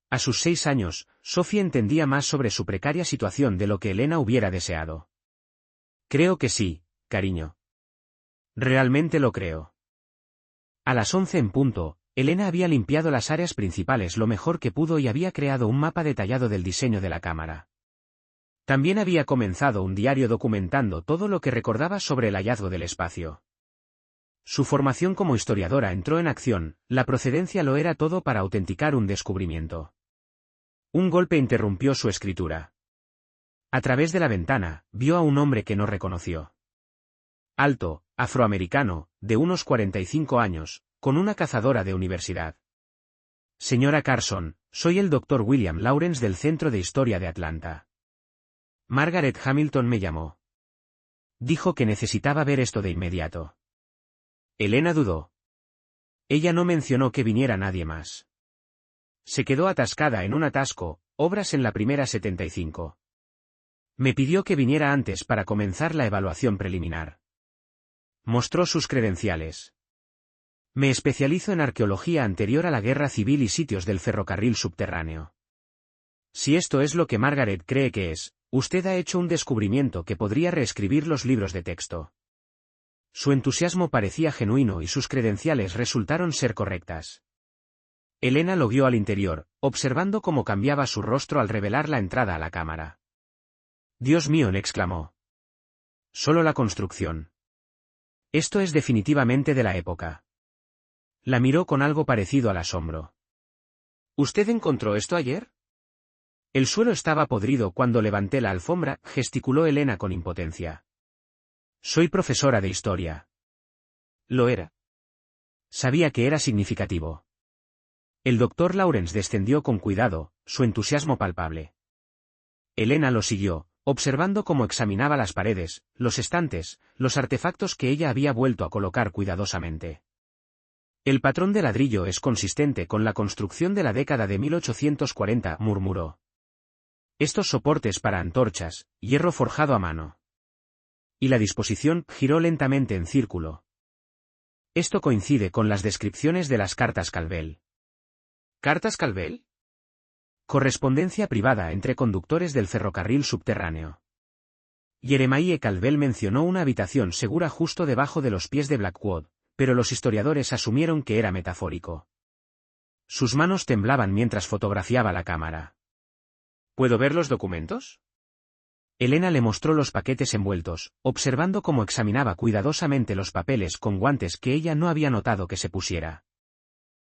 A sus 6 años, Sofía entendía más sobre su precaria situación de lo que Elena hubiera deseado. Creo que sí, cariño. Realmente lo creo. A las 11 en punto, Elena había limpiado las áreas principales lo mejor que pudo y había creado un mapa detallado del diseño de la cámara. También había comenzado un diario documentando todo lo que recordaba sobre el hallazgo del espacio. Su formación como historiadora entró en acción, la procedencia lo era todo para autenticar un descubrimiento. Un golpe interrumpió su escritura. A través de la ventana, vio a un hombre que no reconoció. Alto, afroamericano, de unos 45 años, con una cazadora de universidad. Señora Carson, soy el Dr. William Lawrence del Centro de Historia de Atlanta. Margaret Hamilton me llamó. Dijo que necesitaba ver esto de inmediato. Elena dudó. Ella no mencionó que viniera nadie más. Se quedó atascada en un atasco, obras en la primera 75. Me pidió que viniera antes para comenzar la evaluación preliminar. Mostró sus credenciales. Me especializo en arqueología anterior a la guerra civil y sitios del ferrocarril subterráneo. Si esto es lo que Margaret cree que es, usted ha hecho un descubrimiento que podría reescribir los libros de texto. Su entusiasmo parecía genuino y sus credenciales resultaron ser correctas. Elena lo guió al interior, observando cómo cambiaba su rostro al revelar la entrada a la cámara. «Dios mío», exclamó. «Solo la construcción. Esto es definitivamente de la época». La miró con algo parecido al asombro. «¿Usted encontró esto ayer?» «El suelo estaba podrido cuando levanté la alfombra», gesticuló Elena con impotencia. «Soy profesora de historia». Lo era. Sabía que era significativo. El doctor Lawrence descendió con cuidado, su entusiasmo palpable. Elena lo siguió, observando cómo examinaba las paredes, los estantes, los artefactos que ella había vuelto a colocar cuidadosamente. «El patrón de ladrillo es consistente con la construcción de la década de 1840», murmuró. «Estos soportes para antorchas, hierro forjado a mano». Y la disposición giró lentamente en círculo. Esto coincide con las descripciones de las cartas Calvel. ¿Cartas Calvel? Correspondencia privada entre conductores del ferrocarril subterráneo. Jeremiah Calvel mencionó una habitación segura justo debajo de los pies de Blackwood, pero los historiadores asumieron que era metafórico. Sus manos temblaban mientras fotografiaba la cámara. ¿Puedo ver los documentos? Elena le mostró los paquetes envueltos, observando cómo examinaba cuidadosamente los papeles con guantes que ella no había notado que se pusiera.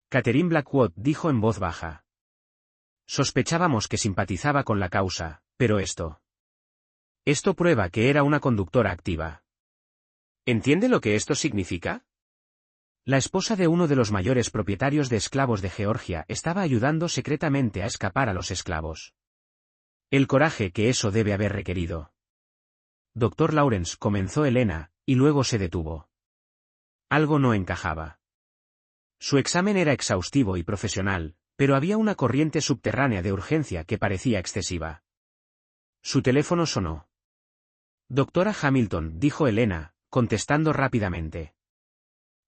Catherine Blackwood dijo en voz baja. Sospechábamos que simpatizaba con la causa, pero esto prueba que era una conductora activa. ¿Entiende lo que esto significa? La esposa de uno de los mayores propietarios de esclavos de Georgia estaba ayudando secretamente a escapar a los esclavos. El coraje que eso debe haber requerido. Doctor Lawrence, comenzó Elena, y luego se detuvo. Algo no encajaba. Su examen era exhaustivo y profesional, pero había una corriente subterránea de urgencia que parecía excesiva. Su teléfono sonó. «Doctora Hamilton», dijo Elena, contestando rápidamente.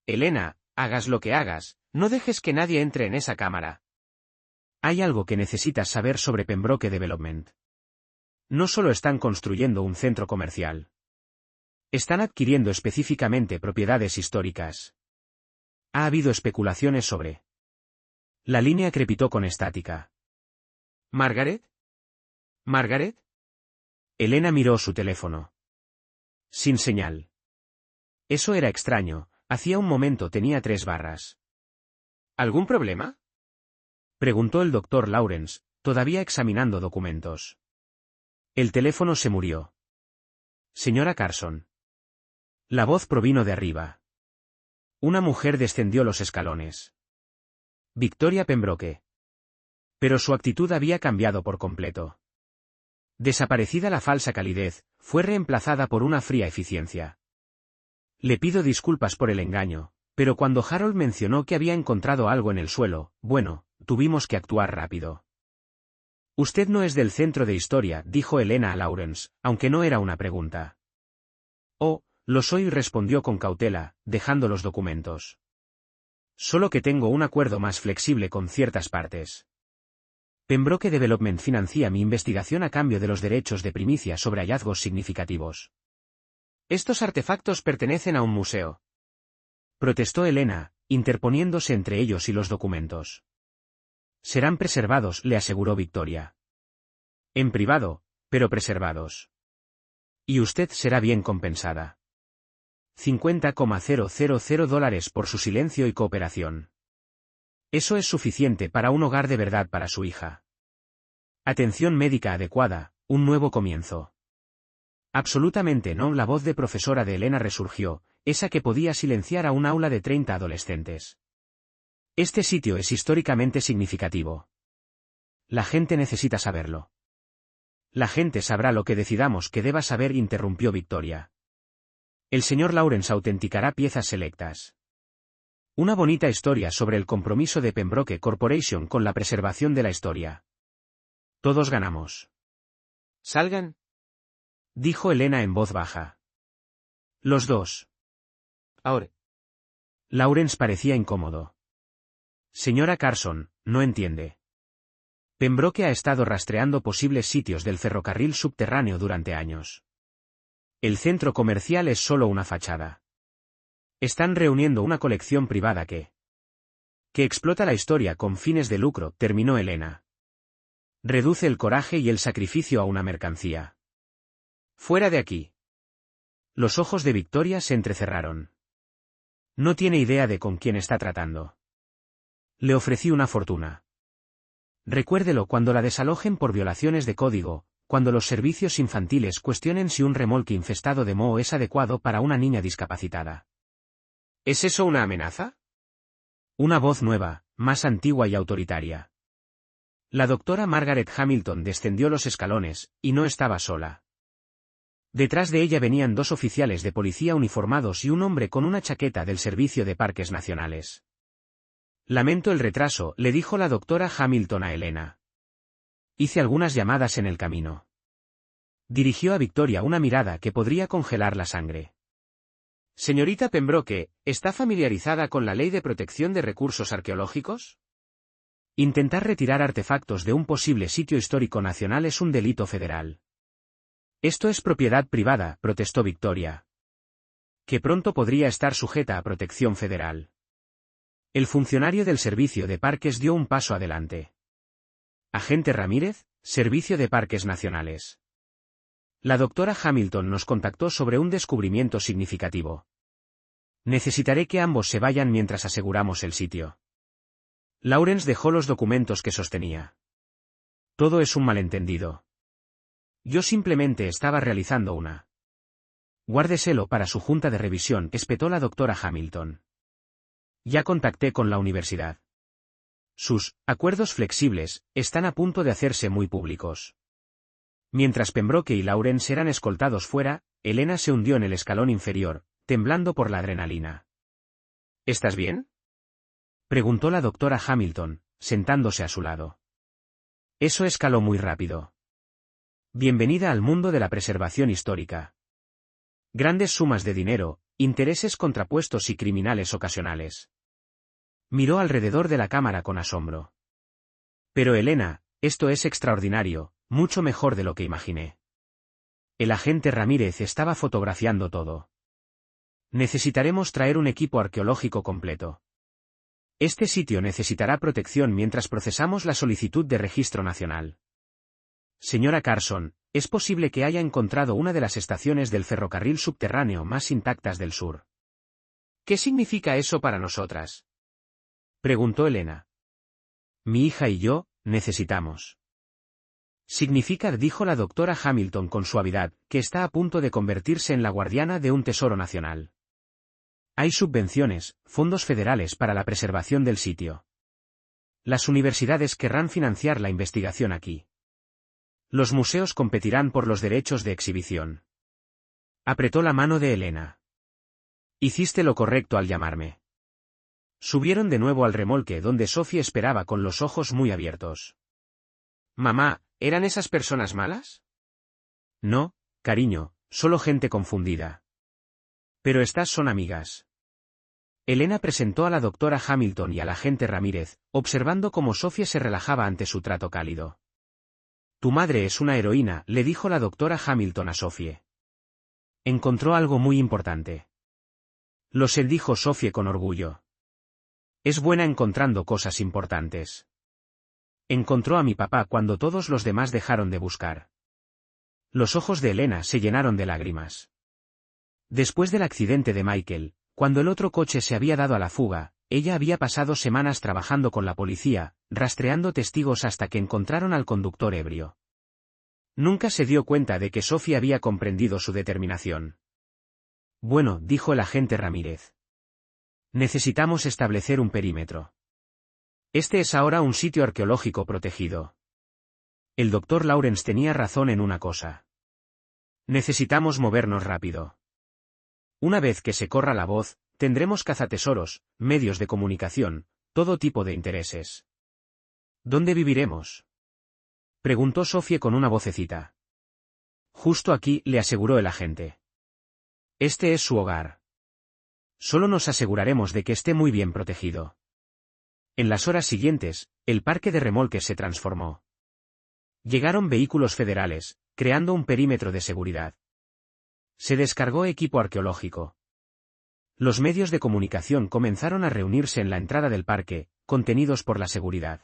«Elena, hagas lo que hagas, no dejes que nadie entre en esa cámara». «Hay algo que necesitas saber sobre Pembroke Development. No solo están construyendo un centro comercial. Están adquiriendo específicamente propiedades históricas. Ha habido especulaciones sobre». La línea crepitó con estática. «¿Margaret? ¿Margaret?» Elena miró su teléfono. Sin señal. Eso era extraño, hacía un momento tenía 3 barras. ¿Algún problema?, preguntó el doctor Lawrence, todavía examinando documentos. El teléfono se murió. «Señora Carson». La voz provino de arriba. Una mujer descendió los escalones. Victoria Pembroke. Pero su actitud había cambiado por completo. Desaparecida la falsa calidez, fue reemplazada por una fría eficiencia. «Le pido disculpas por el engaño, pero cuando Harold mencionó que había encontrado algo en el suelo, bueno, tuvimos que actuar rápido». «Usted no es del centro de historia», dijo Elena a Lawrence, aunque no era una pregunta. «Oh, lo soy», respondió con cautela, dejando los documentos. «Solo que tengo un acuerdo más flexible con ciertas partes. Pembroke Development financia mi investigación a cambio de los derechos de primicia sobre hallazgos significativos». «Estos artefactos pertenecen a un museo», protestó Elena, interponiéndose entre ellos y los documentos. «Serán preservados», le aseguró Victoria. «En privado, pero preservados. Y usted será bien compensada. $50,000 por su silencio y cooperación. Eso es suficiente para un hogar de verdad para su hija. Atención médica adecuada, un nuevo comienzo». «Absolutamente no», la voz de profesora de Elena resurgió, esa que podía silenciar a un aula de 30 adolescentes. «Este sitio es históricamente significativo. La gente necesita saberlo». «La gente sabrá lo que decidamos que deba saber», interrumpió Victoria. «El señor Lawrence autenticará piezas selectas. Una bonita historia sobre el compromiso de Pembroke Corporation con la preservación de la historia. Todos ganamos». «Salgan», dijo Elena en voz baja. «Los dos». «Ahora». Lawrence parecía incómodo. «Señora Carson, no entiende. Pembroke ha estado rastreando posibles sitios del ferrocarril subterráneo durante años. El centro comercial es solo una fachada. Están reuniendo una colección privada que Que explota la historia con fines de lucro, terminó Elena. Reduce el coraje y el sacrificio a una mercancía. Fuera de aquí. Los ojos de Victoria se entrecerraron. No tiene idea de con quién está tratando. Le ofrecí una fortuna. Recuérdelo cuando la desalojen por violaciones de código, cuando los servicios infantiles cuestionen si un remolque infestado de moho es adecuado para una niña discapacitada. ¿Es eso una amenaza? Una voz nueva, más antigua y autoritaria. La doctora Margaret Hamilton descendió los escalones, y no estaba sola. Detrás de ella venían 2 oficiales de policía uniformados y un hombre con una chaqueta del Servicio de Parques Nacionales. Lamento el retraso, le dijo la doctora Hamilton a Elena. Hice algunas llamadas en el camino. Dirigió a Victoria una mirada que podría congelar la sangre. Señorita Pembroke, ¿está familiarizada con la Ley de Protección de Recursos Arqueológicos? Intentar retirar artefactos de un posible sitio histórico nacional es un delito federal. Esto es propiedad privada, protestó Victoria. Que pronto podría estar sujeta a protección federal. El funcionario del Servicio de Parques dio un paso adelante. Agente Ramírez, Servicio de Parques Nacionales. La doctora Hamilton nos contactó sobre un descubrimiento significativo. Necesitaré que ambos se vayan mientras aseguramos el sitio. Lawrence dejó los documentos que sostenía. Todo es un malentendido. Yo simplemente estaba realizando una. Guárdeselo para su junta de revisión, espetó la doctora Hamilton. Ya contacté con la universidad. Sus acuerdos flexibles están a punto de hacerse muy públicos. Mientras Pembroke y Lawrence eran escoltados fuera, Elena se hundió en el escalón inferior, temblando por la adrenalina. ¿Estás bien?, preguntó la doctora Hamilton, sentándose a su lado. Eso escaló muy rápido. Bienvenida al mundo de la preservación histórica. Grandes sumas de dinero, intereses contrapuestos y criminales ocasionales. Miró alrededor de la cámara con asombro. Pero Elena, esto es extraordinario, mucho mejor de lo que imaginé. El agente Ramírez estaba fotografiando todo. Necesitaremos traer un equipo arqueológico completo. Este sitio necesitará protección mientras procesamos la solicitud de registro nacional. Señora Carson, es posible que haya encontrado una de las estaciones del ferrocarril subterráneo más intactas del sur. ¿Qué significa eso para nosotras?, preguntó Elena. Mi hija y yo, necesitamos. Significa, dijo la doctora Hamilton con suavidad, que está a punto de convertirse en la guardiana de un tesoro nacional. Hay subvenciones, fondos federales para la preservación del sitio. Las universidades querrán financiar la investigación aquí. Los museos competirán por los derechos de exhibición. Apretó la mano de Elena. Hiciste lo correcto al llamarme. Subieron de nuevo al remolque donde Sophie esperaba con los ojos muy abiertos. Mamá, ¿eran esas personas malas? No, cariño, solo gente confundida. Pero estas son amigas. Elena presentó a la doctora Hamilton y al agente Ramírez, observando cómo Sophie se relajaba ante su trato cálido. Tu madre es una heroína, le dijo la doctora Hamilton a Sophie. Encontró algo muy importante. Lo sé, dijo Sophie con orgullo. Es buena encontrando cosas importantes. Encontró a mi papá cuando todos los demás dejaron de buscar. Los ojos de Elena se llenaron de lágrimas. Después del accidente de Michael, cuando el otro coche se había dado a la fuga, ella había pasado semanas trabajando con la policía, rastreando testigos hasta que encontraron al conductor ebrio. Nunca se dio cuenta de que Sophie había comprendido su determinación. Bueno, dijo el agente Ramírez. Necesitamos establecer un perímetro. Este es ahora un sitio arqueológico protegido. El doctor Lawrence tenía razón en una cosa. Necesitamos movernos rápido. Una vez que se corra la voz, tendremos cazatesoros, medios de comunicación, todo tipo de intereses. ¿Dónde viviremos?, preguntó Sophie con una vocecita. Justo aquí, le aseguró el agente. Este es su hogar. Solo nos aseguraremos de que esté muy bien protegido. En las horas siguientes, el parque de remolques se transformó. Llegaron vehículos federales, creando un perímetro de seguridad. Se descargó equipo arqueológico. Los medios de comunicación comenzaron a reunirse en la entrada del parque, contenidos por la seguridad.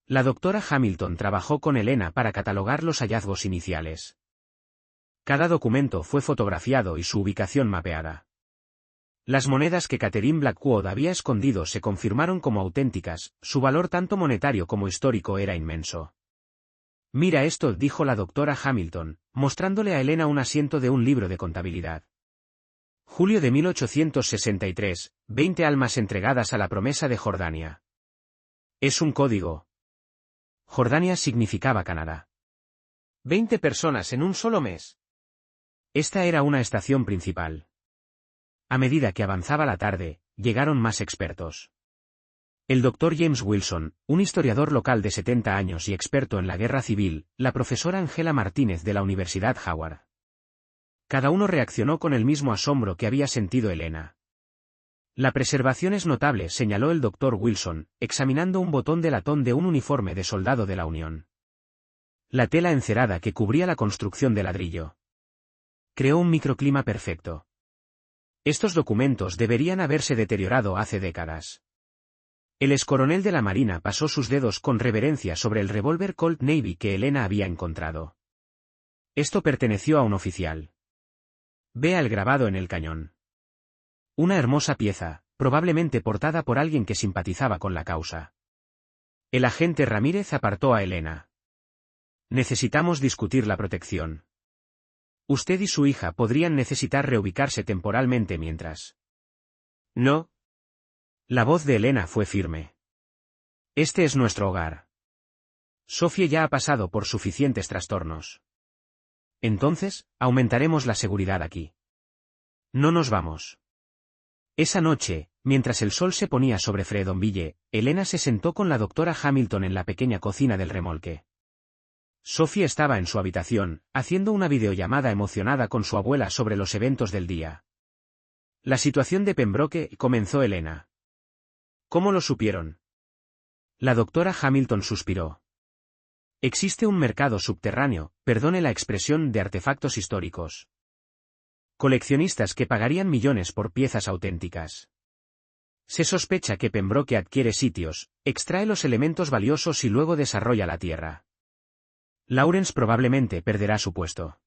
La doctora Hamilton trabajó con Elena para catalogar los hallazgos iniciales. Cada documento fue fotografiado y su ubicación mapeada. Las monedas que Catherine Blackwood había escondido se confirmaron como auténticas, su valor tanto monetario como histórico era inmenso. «Mira esto», dijo la doctora Hamilton, mostrándole a Elena un asiento de un libro de contabilidad. Julio de 1863, 20 almas entregadas a la promesa de Jordania. Es un código. Jordania significaba Canadá. 20 personas en un solo mes. Esta era una estación principal. A medida que avanzaba la tarde, llegaron más expertos. El Dr. James Wilson, un historiador local de 70 años y experto en la guerra civil, la profesora Angela Martínez de la Universidad Howard. Cada uno reaccionó con el mismo asombro que había sentido Elena. La preservación es notable, señaló el Dr. Wilson, examinando un botón de latón de un uniforme de soldado de la Unión. La tela encerada que cubría la construcción de ladrillo creó un microclima perfecto. Estos documentos deberían haberse deteriorado hace décadas. El excoronel de la Marina pasó sus dedos con reverencia sobre el revólver Colt Navy que Elena había encontrado. Esto perteneció a un oficial. Vea el grabado en el cañón. Una hermosa pieza, probablemente portada por alguien que simpatizaba con la causa. El agente Ramírez apartó a Elena. Necesitamos discutir la protección. Usted y su hija podrían necesitar reubicarse temporalmente mientras. No. La voz de Elena fue firme. Este es nuestro hogar. Sofía ya ha pasado por suficientes trastornos. Entonces, aumentaremos la seguridad aquí. No nos vamos. Esa noche, mientras el sol se ponía sobre Fredonville, Elena se sentó con la doctora Hamilton en la pequeña cocina del remolque. Sophie estaba en su habitación, haciendo una videollamada emocionada con su abuela sobre los eventos del día. La situación de Pembroke, comenzó Elena. ¿Cómo lo supieron? La doctora Hamilton suspiró. Existe un mercado subterráneo, perdone la expresión, de artefactos históricos. Coleccionistas que pagarían millones por piezas auténticas. Se sospecha que Pembroke adquiere sitios, extrae los elementos valiosos y luego desarrolla la tierra. Lawrence probablemente perderá su puesto.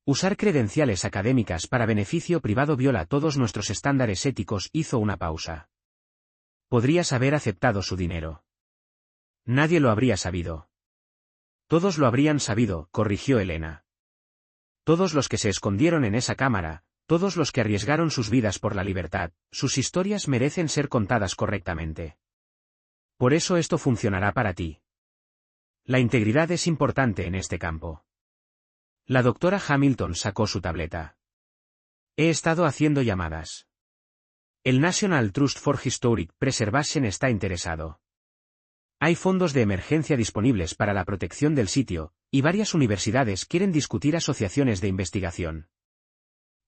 Usar credenciales académicas para beneficio privado viola todos nuestros estándares éticos. Hizo una pausa. Podrías haber aceptado su dinero. Nadie lo habría sabido. Todos lo habrían sabido, corrigió Elena. Todos los que se escondieron en esa cámara, todos los que arriesgaron sus vidas por la libertad, sus historias merecen ser contadas correctamente. Por eso esto funcionará para ti. La integridad es importante en este campo. La doctora Hamilton sacó su tableta. He estado haciendo llamadas. El National Trust for Historic Preservation está interesado. Hay fondos de emergencia disponibles para la protección del sitio, y varias universidades quieren discutir asociaciones de investigación.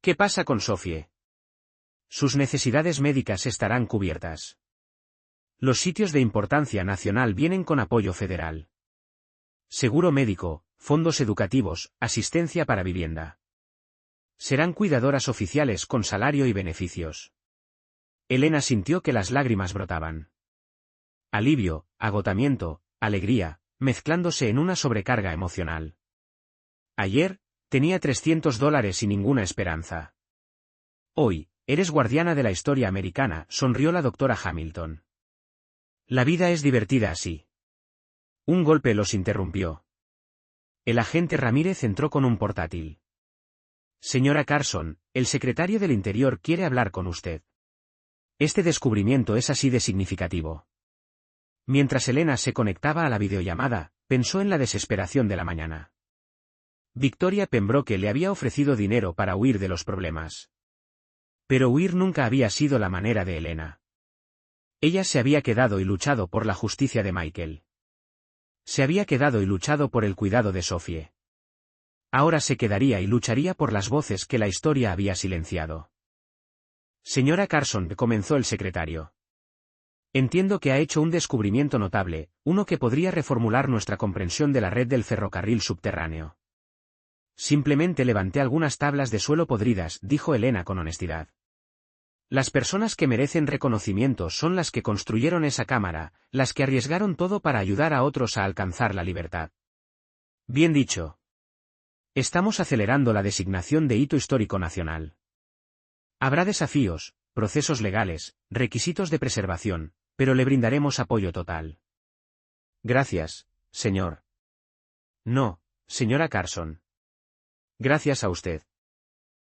¿Qué pasa con Sophie? Sus necesidades médicas estarán cubiertas. Los sitios de importancia nacional vienen con apoyo federal. Seguro médico, fondos educativos, asistencia para vivienda. Serán cuidadoras oficiales con salario y beneficios. Elena sintió que las lágrimas brotaban. Alivio, agotamiento, alegría, mezclándose en una sobrecarga emocional. Ayer, tenía $300 y ninguna esperanza. Hoy, eres guardiana de la historia americana, sonrió la doctora Hamilton. La vida es divertida así. Un golpe los interrumpió. El agente Ramírez entró con un portátil. Señora Carson, el secretario del Interior quiere hablar con usted. Este descubrimiento es así de significativo. Mientras Elena se conectaba a la videollamada, pensó en la desesperación de la mañana. Victoria Pembroke le había ofrecido dinero para huir de los problemas. Pero huir nunca había sido la manera de Elena. Ella se había quedado y luchado por la justicia de Michael. Se había quedado y luchado por el cuidado de Sophie. Ahora se quedaría y lucharía por las voces que la historia había silenciado. Señora Carson, comenzó el secretario. Entiendo que ha hecho un descubrimiento notable, uno que podría reformular nuestra comprensión de la red del ferrocarril subterráneo. Simplemente levanté algunas tablas de suelo podridas, dijo Elena con honestidad. Las personas que merecen reconocimiento son las que construyeron esa cámara, las que arriesgaron todo para ayudar a otros a alcanzar la libertad. Bien dicho. Estamos acelerando la designación de hito histórico nacional. Habrá desafíos, procesos legales, requisitos de preservación, pero le brindaremos apoyo total. Gracias, señor. No, señora Carson. Gracias a usted.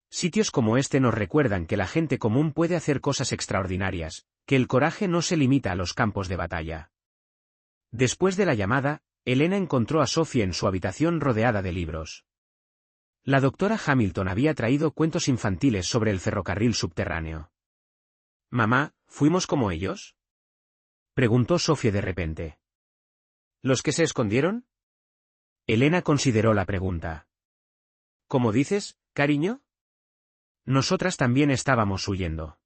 Sitios como este nos recuerdan que la gente común puede hacer cosas extraordinarias, que el coraje no se limita a los campos de batalla. Después de la llamada, Elena encontró a Sophie en su habitación rodeada de libros. La doctora Hamilton había traído cuentos infantiles sobre el ferrocarril subterráneo. «Mamá, ¿fuimos como ellos?», preguntó Sophie de repente. «¿Los que se escondieron?». Elena consideró la pregunta. «¿Cómo dices, cariño?». «Nosotras también estábamos huyendo.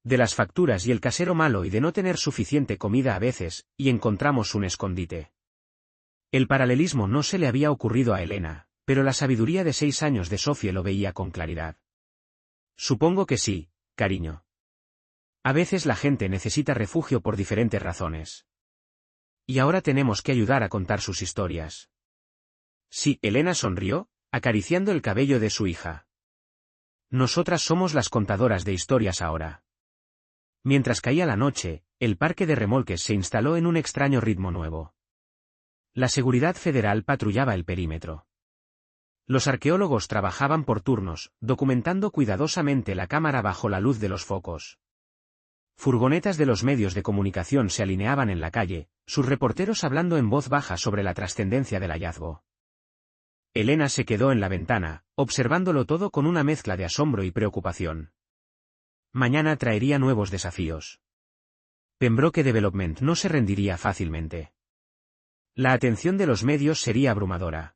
De las facturas y el casero malo y de no tener suficiente comida a veces, y encontramos un escondite». El paralelismo no se le había ocurrido a Elena, pero la sabiduría de 6 años de Sophie lo veía con claridad. «Supongo que sí, cariño. A veces la gente necesita refugio por diferentes razones. Y ahora tenemos que ayudar a contar sus historias». Sí, Elena sonrió, acariciando el cabello de su hija. «Nosotras somos las contadoras de historias ahora». Mientras caía la noche, el parque de remolques se instaló en un extraño ritmo nuevo. La seguridad federal patrullaba el perímetro. Los arqueólogos trabajaban por turnos, documentando cuidadosamente la cámara bajo la luz de los focos. Furgonetas de los medios de comunicación se alineaban en la calle, sus reporteros hablando en voz baja sobre la trascendencia del hallazgo. Elena se quedó en la ventana, observándolo todo con una mezcla de asombro y preocupación. Mañana traería nuevos desafíos. Pembroke Development no se rendiría fácilmente. La atención de los medios sería abrumadora.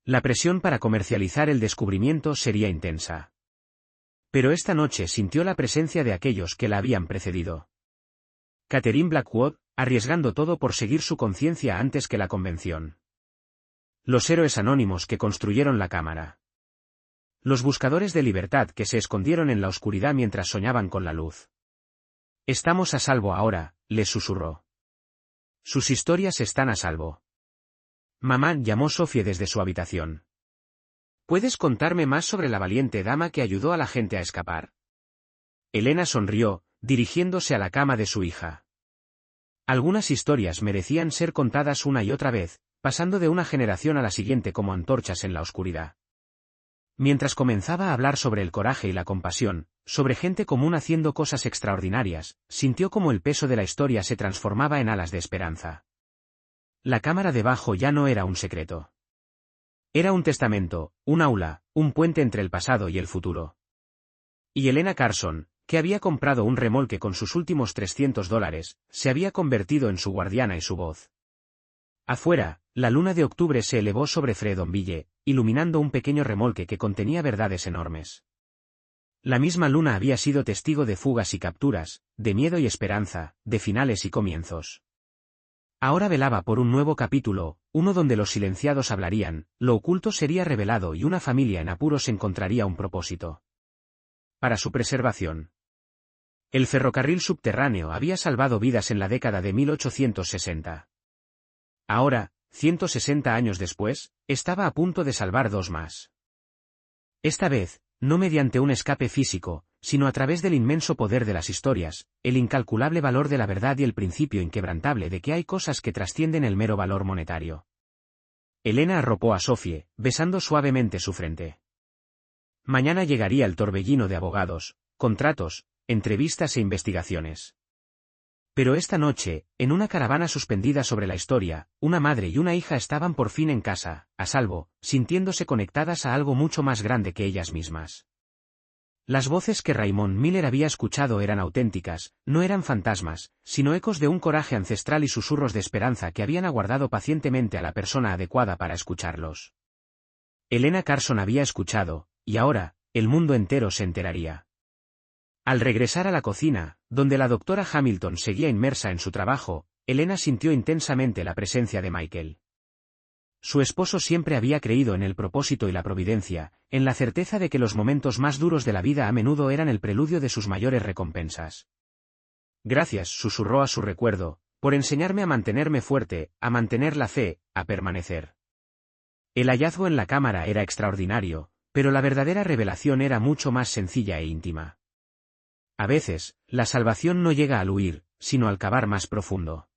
La presión para comercializar el descubrimiento sería intensa. Pero esta noche sintió la presencia de aquellos que la habían precedido. Catherine Blackwood, arriesgando todo por seguir su conciencia antes que la convención. Los héroes anónimos que construyeron la cámara. Los buscadores de libertad que se escondieron en la oscuridad mientras soñaban con la luz. «Estamos a salvo ahora», les susurró. «Sus historias están a salvo». Mamá, llamó Sophie desde su habitación. «¿Puedes contarme más sobre la valiente dama que ayudó a la gente a escapar?». Elena sonrió, dirigiéndose a la cama de su hija. Algunas historias merecían ser contadas una y otra vez, pasando de una generación a la siguiente como antorchas en la oscuridad. Mientras comenzaba a hablar sobre el coraje y la compasión, sobre gente común haciendo cosas extraordinarias, sintió como el peso de la historia se transformaba en alas de esperanza. La cámara debajo ya no era un secreto. Era un testamento, un aula, un puente entre el pasado y el futuro. Y Elena Carson, que había comprado un remolque con sus últimos $300, se había convertido en su guardiana y su voz. Afuera, la luna de octubre se elevó sobre Fredonville, iluminando un pequeño remolque que contenía verdades enormes. La misma luna había sido testigo de fugas y capturas, de miedo y esperanza, de finales y comienzos. Ahora velaba por un nuevo capítulo, uno donde los silenciados hablarían, lo oculto sería revelado y una familia en apuros encontraría un propósito. Para su preservación. El ferrocarril subterráneo había salvado vidas en la década de 1860. Ahora, 160 años después, estaba a punto de salvar 2 más. Esta vez, no mediante un escape físico, sino a través del inmenso poder de las historias, el incalculable valor de la verdad y el principio inquebrantable de que hay cosas que trascienden el mero valor monetario. Elena arropó a Sophie, besando suavemente su frente. Mañana llegaría el torbellino de abogados, contratos, entrevistas e investigaciones. Pero esta noche, en una caravana suspendida sobre la historia, una madre y una hija estaban por fin en casa, a salvo, sintiéndose conectadas a algo mucho más grande que ellas mismas. Las voces que Raymond Miller había escuchado eran auténticas, no eran fantasmas, sino ecos de un coraje ancestral y susurros de esperanza que habían aguardado pacientemente a la persona adecuada para escucharlos. Elena Carson había escuchado, y ahora, el mundo entero se enteraría. Al regresar a la cocina, donde la doctora Hamilton seguía inmersa en su trabajo, Elena sintió intensamente la presencia de Michael. Su esposo siempre había creído en el propósito y la providencia, en la certeza de que los momentos más duros de la vida a menudo eran el preludio de sus mayores recompensas. Gracias, susurró a su recuerdo, por enseñarme a mantenerme fuerte, a mantener la fe, a permanecer. El hallazgo en la cámara era extraordinario, pero la verdadera revelación era mucho más sencilla e íntima. A veces, la salvación no llega al huir, sino al cavar más profundo.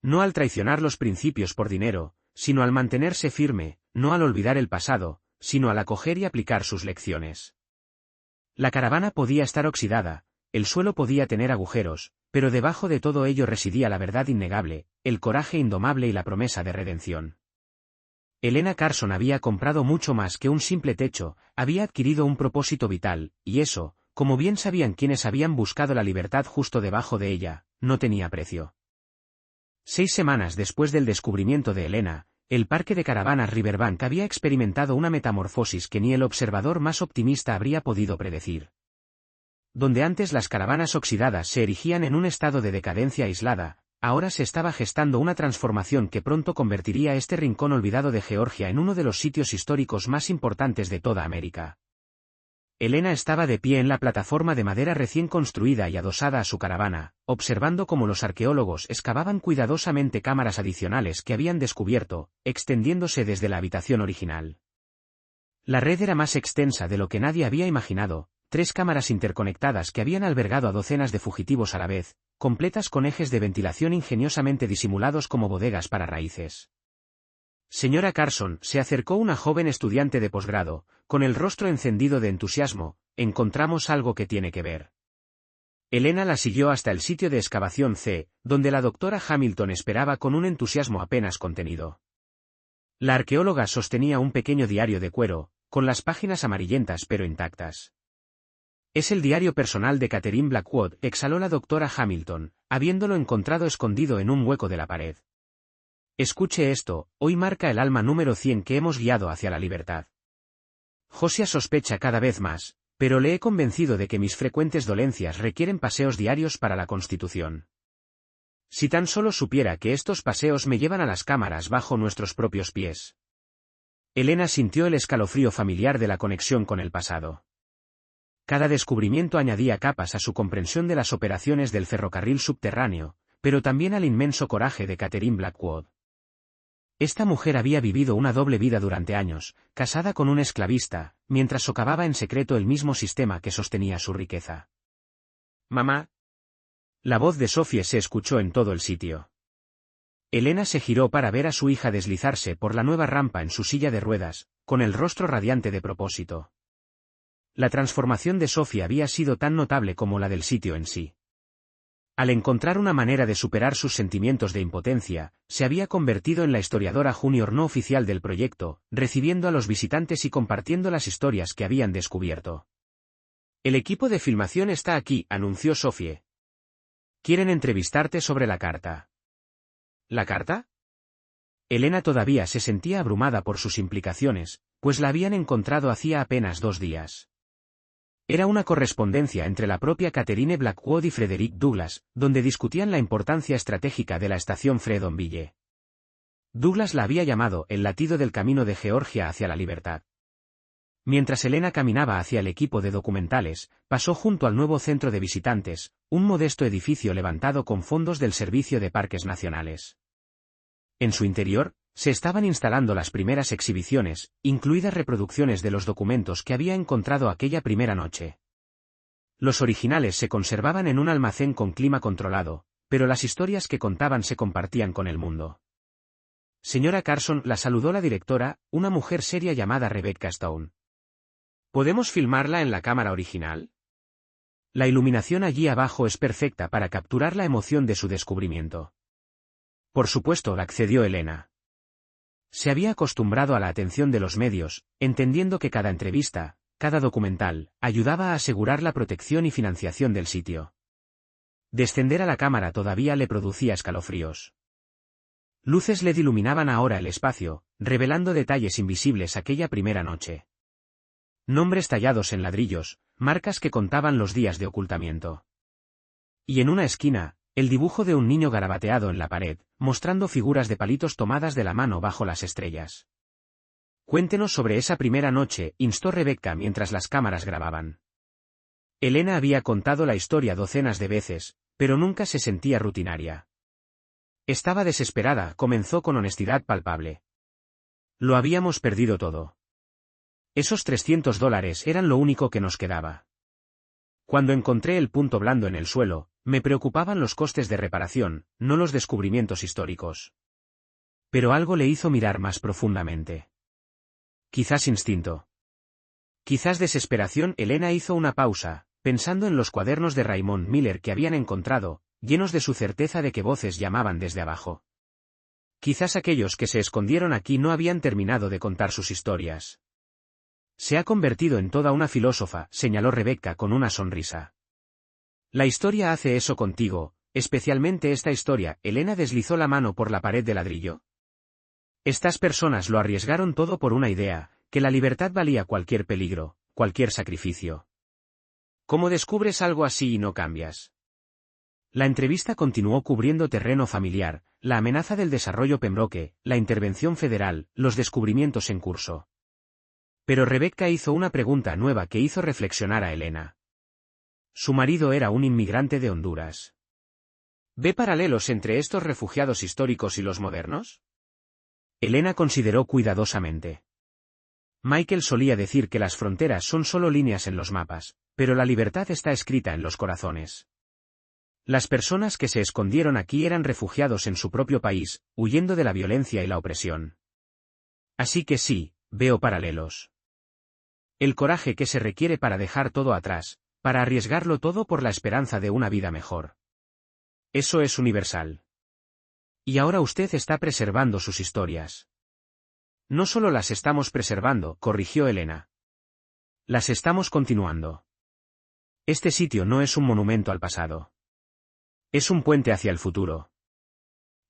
No al traicionar los principios por dinero, sino al mantenerse firme, no al olvidar el pasado, sino al acoger y aplicar sus lecciones. La caravana podía estar oxidada, el suelo podía tener agujeros, pero debajo de todo ello residía la verdad innegable, el coraje indomable y la promesa de redención. Elena Carson había comprado mucho más que un simple techo, había adquirido un propósito vital, y eso, como bien sabían quienes habían buscado la libertad justo debajo de ella, no tenía precio. 6 semanas después del descubrimiento de Elena, el parque de caravanas Riverbank había experimentado una metamorfosis que ni el observador más optimista habría podido predecir. Donde antes las caravanas oxidadas se erigían en un estado de decadencia aislada, ahora se estaba gestando una transformación que pronto convertiría este rincón olvidado de Georgia en uno de los sitios históricos más importantes de toda América. Elena estaba de pie en la plataforma de madera recién construida y adosada a su caravana, observando cómo los arqueólogos excavaban cuidadosamente cámaras adicionales que habían descubierto, extendiéndose desde la habitación original. La red era más extensa de lo que nadie había imaginado, 3 cámaras interconectadas que habían albergado a docenas de fugitivos a la vez, completas con ejes de ventilación ingeniosamente disimulados como bodegas para raíces. Señora Carson, se acercó una joven estudiante de posgrado, con el rostro encendido de entusiasmo, encontramos algo que tiene que ver. Elena la siguió hasta el sitio de excavación C, donde la doctora Hamilton esperaba con un entusiasmo apenas contenido. La arqueóloga sostenía un pequeño diario de cuero, con las páginas amarillentas pero intactas. Es el diario personal de Catherine Blackwood, exhaló la doctora Hamilton, habiéndolo encontrado escondido en un hueco de la pared. Escuche esto, hoy marca el alma número 100 que hemos guiado hacia la libertad. Josiah sospecha cada vez más, pero le he convencido de que mis frecuentes dolencias requieren paseos diarios para la Constitución. Si tan solo supiera que estos paseos me llevan a las cámaras bajo nuestros propios pies. Elena sintió el escalofrío familiar de la conexión con el pasado. Cada descubrimiento añadía capas a su comprensión de las operaciones del ferrocarril subterráneo, pero también al inmenso coraje de Catherine Blackwood. Esta mujer había vivido una doble vida durante años, casada con un esclavista, mientras socavaba en secreto el mismo sistema que sostenía su riqueza. «Mamá». La voz de Sophie se escuchó en todo el sitio. Elena se giró para ver a su hija deslizarse por la nueva rampa en su silla de ruedas, con el rostro radiante de propósito. La transformación de Sophie había sido tan notable como la del sitio en sí. Al encontrar una manera de superar sus sentimientos de impotencia, se había convertido en la historiadora junior no oficial del proyecto, recibiendo a los visitantes y compartiendo las historias que habían descubierto. «El equipo de filmación está aquí», anunció Sophie. «Quieren entrevistarte sobre la carta». ¿La carta? Elena todavía se sentía abrumada por sus implicaciones, pues la habían encontrado hacía apenas 2 días. Era una correspondencia entre la propia Catherine Blackwood y Frederick Douglass, donde discutían la importancia estratégica de la estación Fredonville. Douglass la había llamado el latido del camino de Georgia hacia la libertad. Mientras Elena caminaba hacia el equipo de documentales, pasó junto al nuevo centro de visitantes, un modesto edificio levantado con fondos del Servicio de Parques Nacionales. En su interior, se estaban instalando las primeras exhibiciones, incluidas reproducciones de los documentos que había encontrado aquella primera noche. Los originales se conservaban en un almacén con clima controlado, pero las historias que contaban se compartían con el mundo. Señora Carson, la saludó la directora, una mujer seria llamada Rebecca Stone. ¿Podemos filmarla en la cámara original? La iluminación allí abajo es perfecta para capturar la emoción de su descubrimiento. Por supuesto, accedió Elena. Se había acostumbrado a la atención de los medios, entendiendo que cada entrevista, cada documental, ayudaba a asegurar la protección y financiación del sitio. Descender a la cámara todavía le producía escalofríos. Luces LED iluminaban ahora el espacio, revelando detalles invisibles aquella primera noche. Nombres tallados en ladrillos, marcas que contaban los días de ocultamiento. Y en una esquina, El dibujo de un niño garabateado en la pared, mostrando figuras de palitos tomadas de la mano bajo las estrellas. Cuéntenos sobre esa primera noche, instó Rebecca mientras las cámaras grababan. Elena había contado la historia docenas de veces, pero nunca se sentía rutinaria. Estaba desesperada, comenzó con honestidad palpable. Lo habíamos perdido todo. Esos $300 eran lo único que nos quedaba. Cuando encontré el punto blando en el suelo, me preocupaban los costes de reparación, no los descubrimientos históricos. Pero algo le hizo mirar más profundamente. Quizás instinto. Quizás desesperación. Elena hizo una pausa, pensando en los cuadernos de Raymond Miller que habían encontrado, llenos de su certeza de que voces llamaban desde abajo. Quizás aquellos que se escondieron aquí no habían terminado de contar sus historias. Se ha convertido en toda una filósofa, señaló Rebecca con una sonrisa. La historia hace eso contigo, especialmente esta historia. Elena deslizó la mano por la pared de ladrillo. Estas personas lo arriesgaron todo por una idea, que la libertad valía cualquier peligro, cualquier sacrificio. ¿Cómo descubres algo así y no cambias? La entrevista continuó cubriendo terreno familiar, la amenaza del desarrollo Pembroke, la intervención federal, los descubrimientos en curso. Pero Rebecca hizo una pregunta nueva que hizo reflexionar a Elena. Su marido era un inmigrante de Honduras. ¿Ve paralelos entre estos refugiados históricos y los modernos? Elena consideró cuidadosamente. Michael solía decir que las fronteras son solo líneas en los mapas, pero la libertad está escrita en los corazones. Las personas que se escondieron aquí eran refugiados en su propio país, huyendo de la violencia y la opresión. Así que sí, veo paralelos. El coraje que se requiere para dejar todo atrás, para arriesgarlo todo por la esperanza de una vida mejor. Eso es universal. Y ahora usted está preservando sus historias. No solo las estamos preservando, corrigió Elena. Las estamos continuando. Este sitio no es un monumento al pasado. Es un puente hacia el futuro.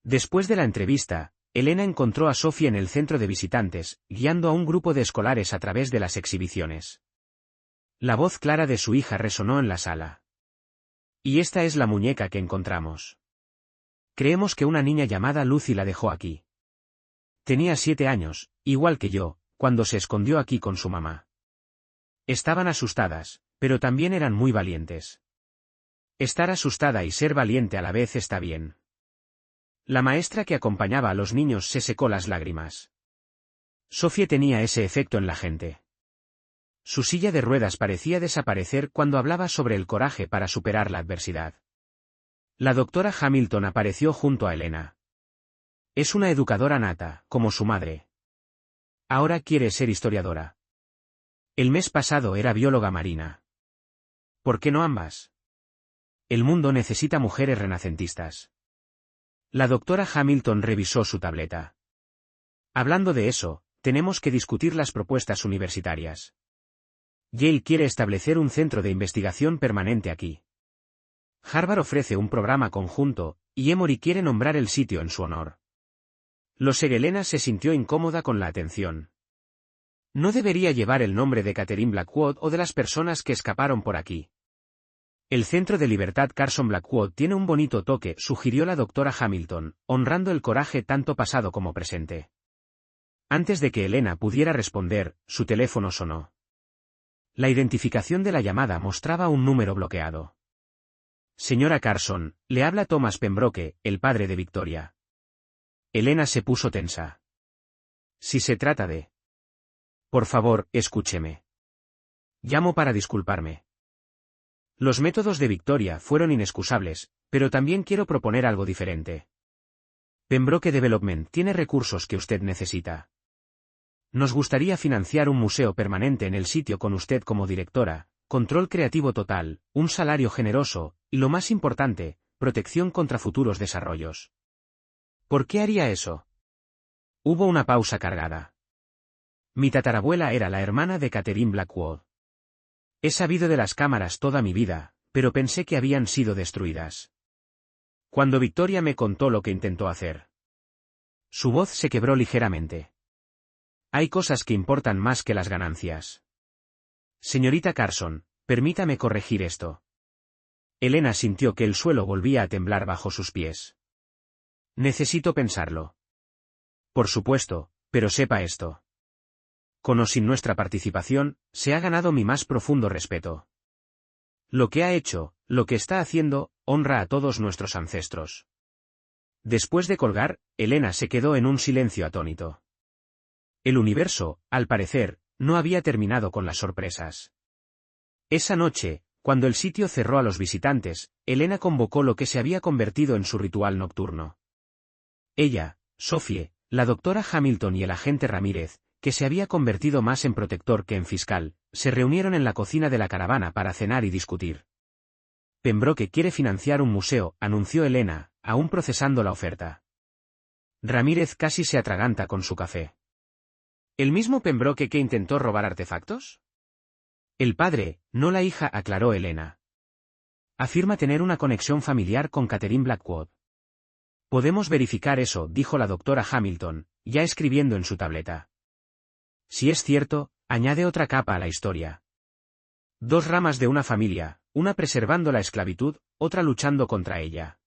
Después de la entrevista, Elena encontró a Sophie en el centro de visitantes, guiando a un grupo de escolares a través de las exhibiciones. La voz clara de su hija resonó en la sala. Y esta es la muñeca que encontramos. Creemos que una niña llamada Lucy la dejó aquí. Tenía 7 años, igual que yo, cuando se escondió aquí con su mamá. Estaban asustadas, pero también eran muy valientes. Estar asustada y ser valiente a la vez está bien. La maestra que acompañaba a los niños se secó las lágrimas. Sophie tenía ese efecto en la gente. Su silla de ruedas parecía desaparecer cuando hablaba sobre el coraje para superar la adversidad. La doctora Hamilton apareció junto a Elena. Es una educadora nata, como su madre. Ahora quiere ser historiadora. El mes pasado era bióloga marina. ¿Por qué no ambas? El mundo necesita mujeres renacentistas. La doctora Hamilton revisó su tableta. Hablando de eso, tenemos que discutir las propuestas universitarias. Yale quiere establecer un centro de investigación permanente aquí. Harvard ofrece un programa conjunto, y Emory quiere nombrar el sitio en su honor. Elena se sintió incómoda con la atención. No debería llevar el nombre de Catherine Blackwood o de las personas que escaparon por aquí. El Centro de Libertad Carson Blackwood tiene un bonito toque, sugirió la doctora Hamilton, honrando el coraje tanto pasado como presente. Antes de que Elena pudiera responder, su teléfono sonó. La identificación de la llamada mostraba un número bloqueado. Señora Carson, le habla Thomas Pembroke, el padre de Victoria. Elena se puso tensa. Si se trata de... Por favor, escúcheme. Llamo para disculparme. Los métodos de Victoria fueron inexcusables, pero también quiero proponer algo diferente. Pembroke Development tiene recursos que usted necesita. Nos gustaría financiar un museo permanente en el sitio con usted como directora, control creativo total, un salario generoso, y lo más importante, protección contra futuros desarrollos. ¿Por qué haría eso? Hubo una pausa cargada. Mi tatarabuela era la hermana de Catherine Blackwood. He sabido de las cámaras toda mi vida, pero pensé que habían sido destruidas. Cuando Victoria me contó lo que intentó hacer. Su voz se quebró ligeramente. Hay cosas que importan más que las ganancias. Señorita Carson, permítame corregir esto. Elena sintió que el suelo volvía a temblar bajo sus pies. Necesito pensarlo. Por supuesto, pero sepa esto. Con o sin nuestra participación, se ha ganado mi más profundo respeto. Lo que ha hecho, lo que está haciendo, honra a todos nuestros ancestros. Después de colgar, Elena se quedó en un silencio atónito. El universo, al parecer, no había terminado con las sorpresas. Esa noche, cuando el sitio cerró a los visitantes, Elena convocó lo que se había convertido en su ritual nocturno. Ella, Sophie, la doctora Hamilton y el agente Ramírez, que se había convertido más en protector que en fiscal, se reunieron en la cocina de la caravana para cenar y discutir. Pembroke quiere financiar un museo, anunció Elena, aún procesando la oferta. Ramírez casi se atraganta con su café. ¿El mismo Pembroke que intentó robar artefactos? El padre, no la hija, aclaró Elena. Afirma tener una conexión familiar con Catherine Blackwood. Podemos verificar eso, dijo la doctora Hamilton, ya escribiendo en su tableta. Si es cierto, añade otra capa a la historia. Dos ramas de una familia, una preservando la esclavitud, otra luchando contra ella.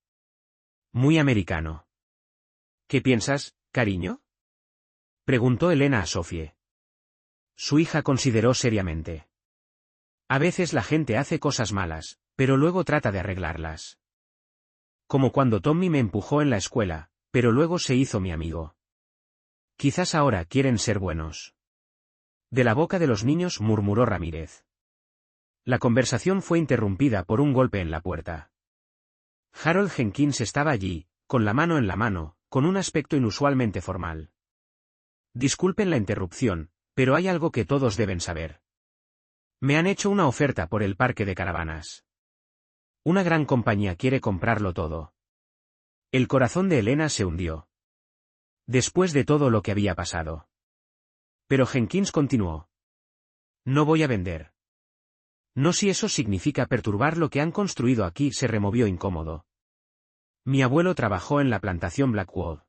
Muy americano. ¿Qué piensas, cariño? Preguntó Elena a Sophie. Su hija consideró seriamente. A veces la gente hace cosas malas, pero luego trata de arreglarlas. Como cuando Tommy me empujó en la escuela, pero luego se hizo mi amigo. Quizás ahora quieren ser buenos. De la boca de los niños, murmuró Ramírez. La conversación fue interrumpida por un golpe en la puerta. Harold Jenkins estaba allí, con la mano en la mano, con un aspecto inusualmente formal. Disculpen la interrupción, pero hay algo que todos deben saber. Me han hecho una oferta por el parque de caravanas. Una gran compañía quiere comprarlo todo. El corazón de Elena se hundió. Después de todo lo que había pasado. Pero Jenkins continuó. No voy a vender. No si eso significa perturbar lo que han construido aquí, se removió incómodo. Mi abuelo trabajó en la plantación Blackwood.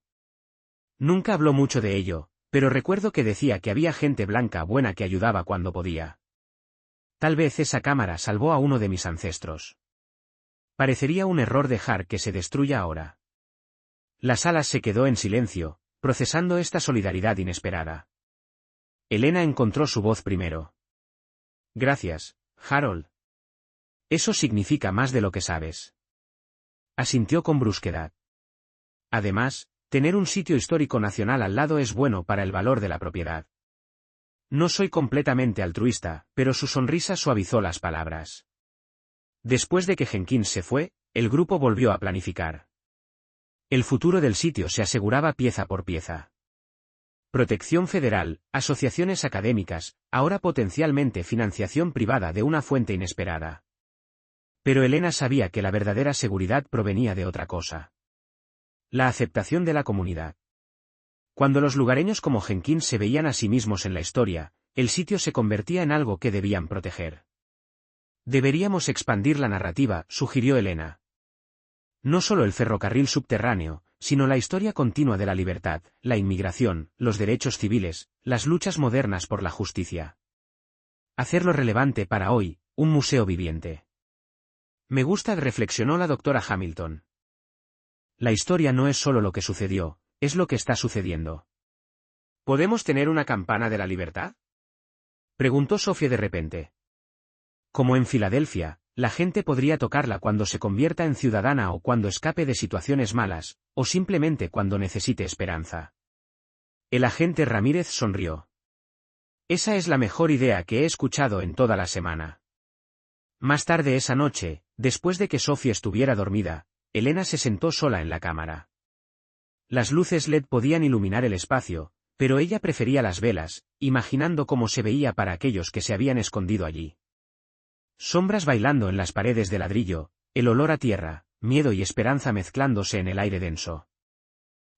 Nunca habló mucho de ello, pero recuerdo que decía que había gente blanca buena que ayudaba cuando podía. Tal vez esa cámara salvó a uno de mis ancestros. Parecería un error dejar que se destruya ahora. La sala se quedó en silencio, procesando esta solidaridad inesperada. Elena encontró su voz primero. Gracias, Harold. Eso significa más de lo que sabes. Asintió con brusquedad. Además, tener un sitio histórico nacional al lado es bueno para el valor de la propiedad. No soy completamente altruista, pero su sonrisa suavizó las palabras. Después de que Jenkins se fue, el grupo volvió a planificar. El futuro del sitio se aseguraba pieza por pieza. Protección federal, asociaciones académicas, ahora potencialmente financiación privada de una fuente inesperada. Pero Elena sabía que la verdadera seguridad provenía de otra cosa. La aceptación de la comunidad. Cuando los lugareños como Jenkins se veían a sí mismos en la historia, el sitio se convertía en algo que debían proteger. Deberíamos expandir la narrativa, sugirió Elena. No solo el ferrocarril subterráneo, sino la historia continua de la libertad, la inmigración, los derechos civiles, las luchas modernas por la justicia. Hacerlo relevante para hoy, un museo viviente. Me gusta, reflexionó la doctora Hamilton. La historia no es solo lo que sucedió, es lo que está sucediendo. ¿Podemos tener una campana de la libertad? Preguntó Sophie de repente. Como en Filadelfia, la gente podría tocarla cuando se convierta en ciudadana o cuando escape de situaciones malas, o simplemente cuando necesite esperanza. El agente Ramírez sonrió. Esa es la mejor idea que he escuchado en toda la semana. Más tarde esa noche, después de que Sophie estuviera dormida, Elena se sentó sola en la cámara. Las luces LED podían iluminar el espacio, pero ella prefería las velas, imaginando cómo se veía para aquellos que se habían escondido allí. Sombras bailando en las paredes de ladrillo, el olor a tierra, miedo y esperanza mezclándose en el aire denso.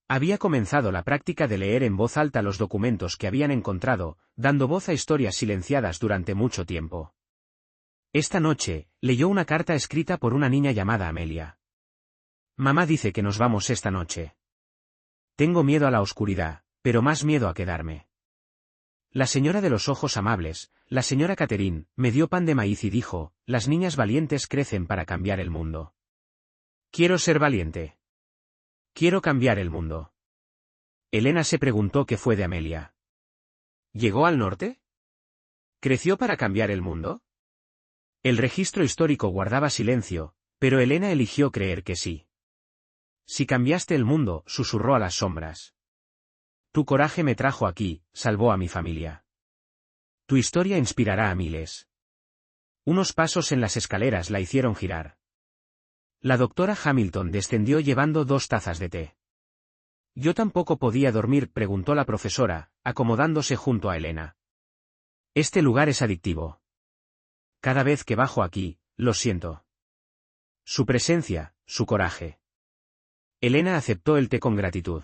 Había comenzado la práctica de leer en voz alta los documentos que habían encontrado, dando voz a historias silenciadas durante mucho tiempo. Esta noche, leyó una carta escrita por una niña llamada Amelia. Mamá dice que nos vamos esta noche. Tengo miedo a la oscuridad, pero más miedo a quedarme. La señora de los ojos amables, la señora Catherine, me dio pan de maíz y dijo, las niñas valientes crecen para cambiar el mundo. Quiero ser valiente. Quiero cambiar el mundo. Elena se preguntó qué fue de Amelia. ¿Llegó al norte? ¿Creció para cambiar el mundo? El registro histórico guardaba silencio, pero Elena eligió creer que sí. Si cambiaste el mundo, susurró a las sombras. Tu coraje me trajo aquí, salvó a mi familia. Tu historia inspirará a miles. Unos pasos en las escaleras la hicieron girar. La doctora Hamilton descendió llevando 2 tazas de té. ¿Yo tampoco podía dormir?, preguntó la profesora, acomodándose junto a Elena. Este lugar es adictivo. Cada vez que bajo aquí, lo siento. Su presencia, su coraje. Elena aceptó el té con gratitud.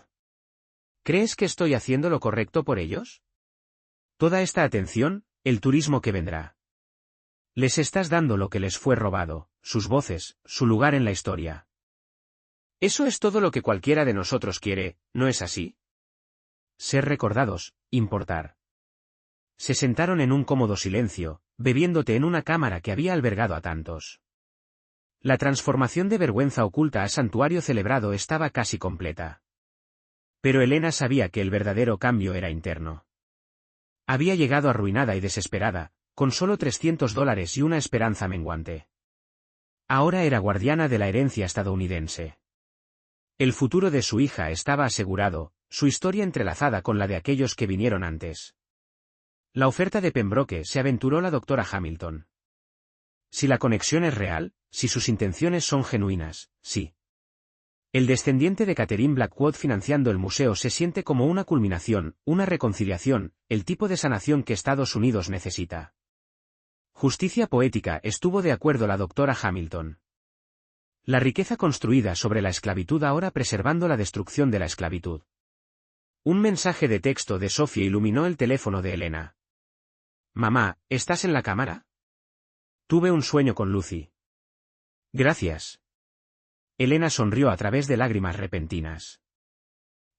¿Crees que estoy haciendo lo correcto por ellos? Toda esta atención, el turismo que vendrá. Les estás dando lo que les fue robado, sus voces, su lugar en la historia. Eso es todo lo que cualquiera de nosotros quiere, ¿no es así? Ser recordados, importar. Se sentaron en un cómodo silencio, bebiendo té en una cámara que había albergado a tantos. La transformación de vergüenza oculta a santuario celebrado estaba casi completa. Pero Elena sabía que el verdadero cambio era interno. Había llegado arruinada y desesperada, con solo $300 y una esperanza menguante. Ahora era guardiana de la herencia estadounidense. El futuro de su hija estaba asegurado, su historia entrelazada con la de aquellos que vinieron antes. La oferta de Pembroke, se aventuró la doctora Hamilton. Si la conexión es real, si sus intenciones son genuinas, sí. El descendiente de Catherine Blackwood financiando el museo se siente como una culminación, una reconciliación, el tipo de sanación que Estados Unidos necesita. Justicia poética, estuvo de acuerdo la doctora Hamilton. La riqueza construida sobre la esclavitud ahora preservando la destrucción de la esclavitud. Un mensaje de texto de Sophie iluminó el teléfono de Elena. Mamá, ¿estás en la cámara? Tuve un sueño con Lucy. Gracias. Elena sonrió a través de lágrimas repentinas.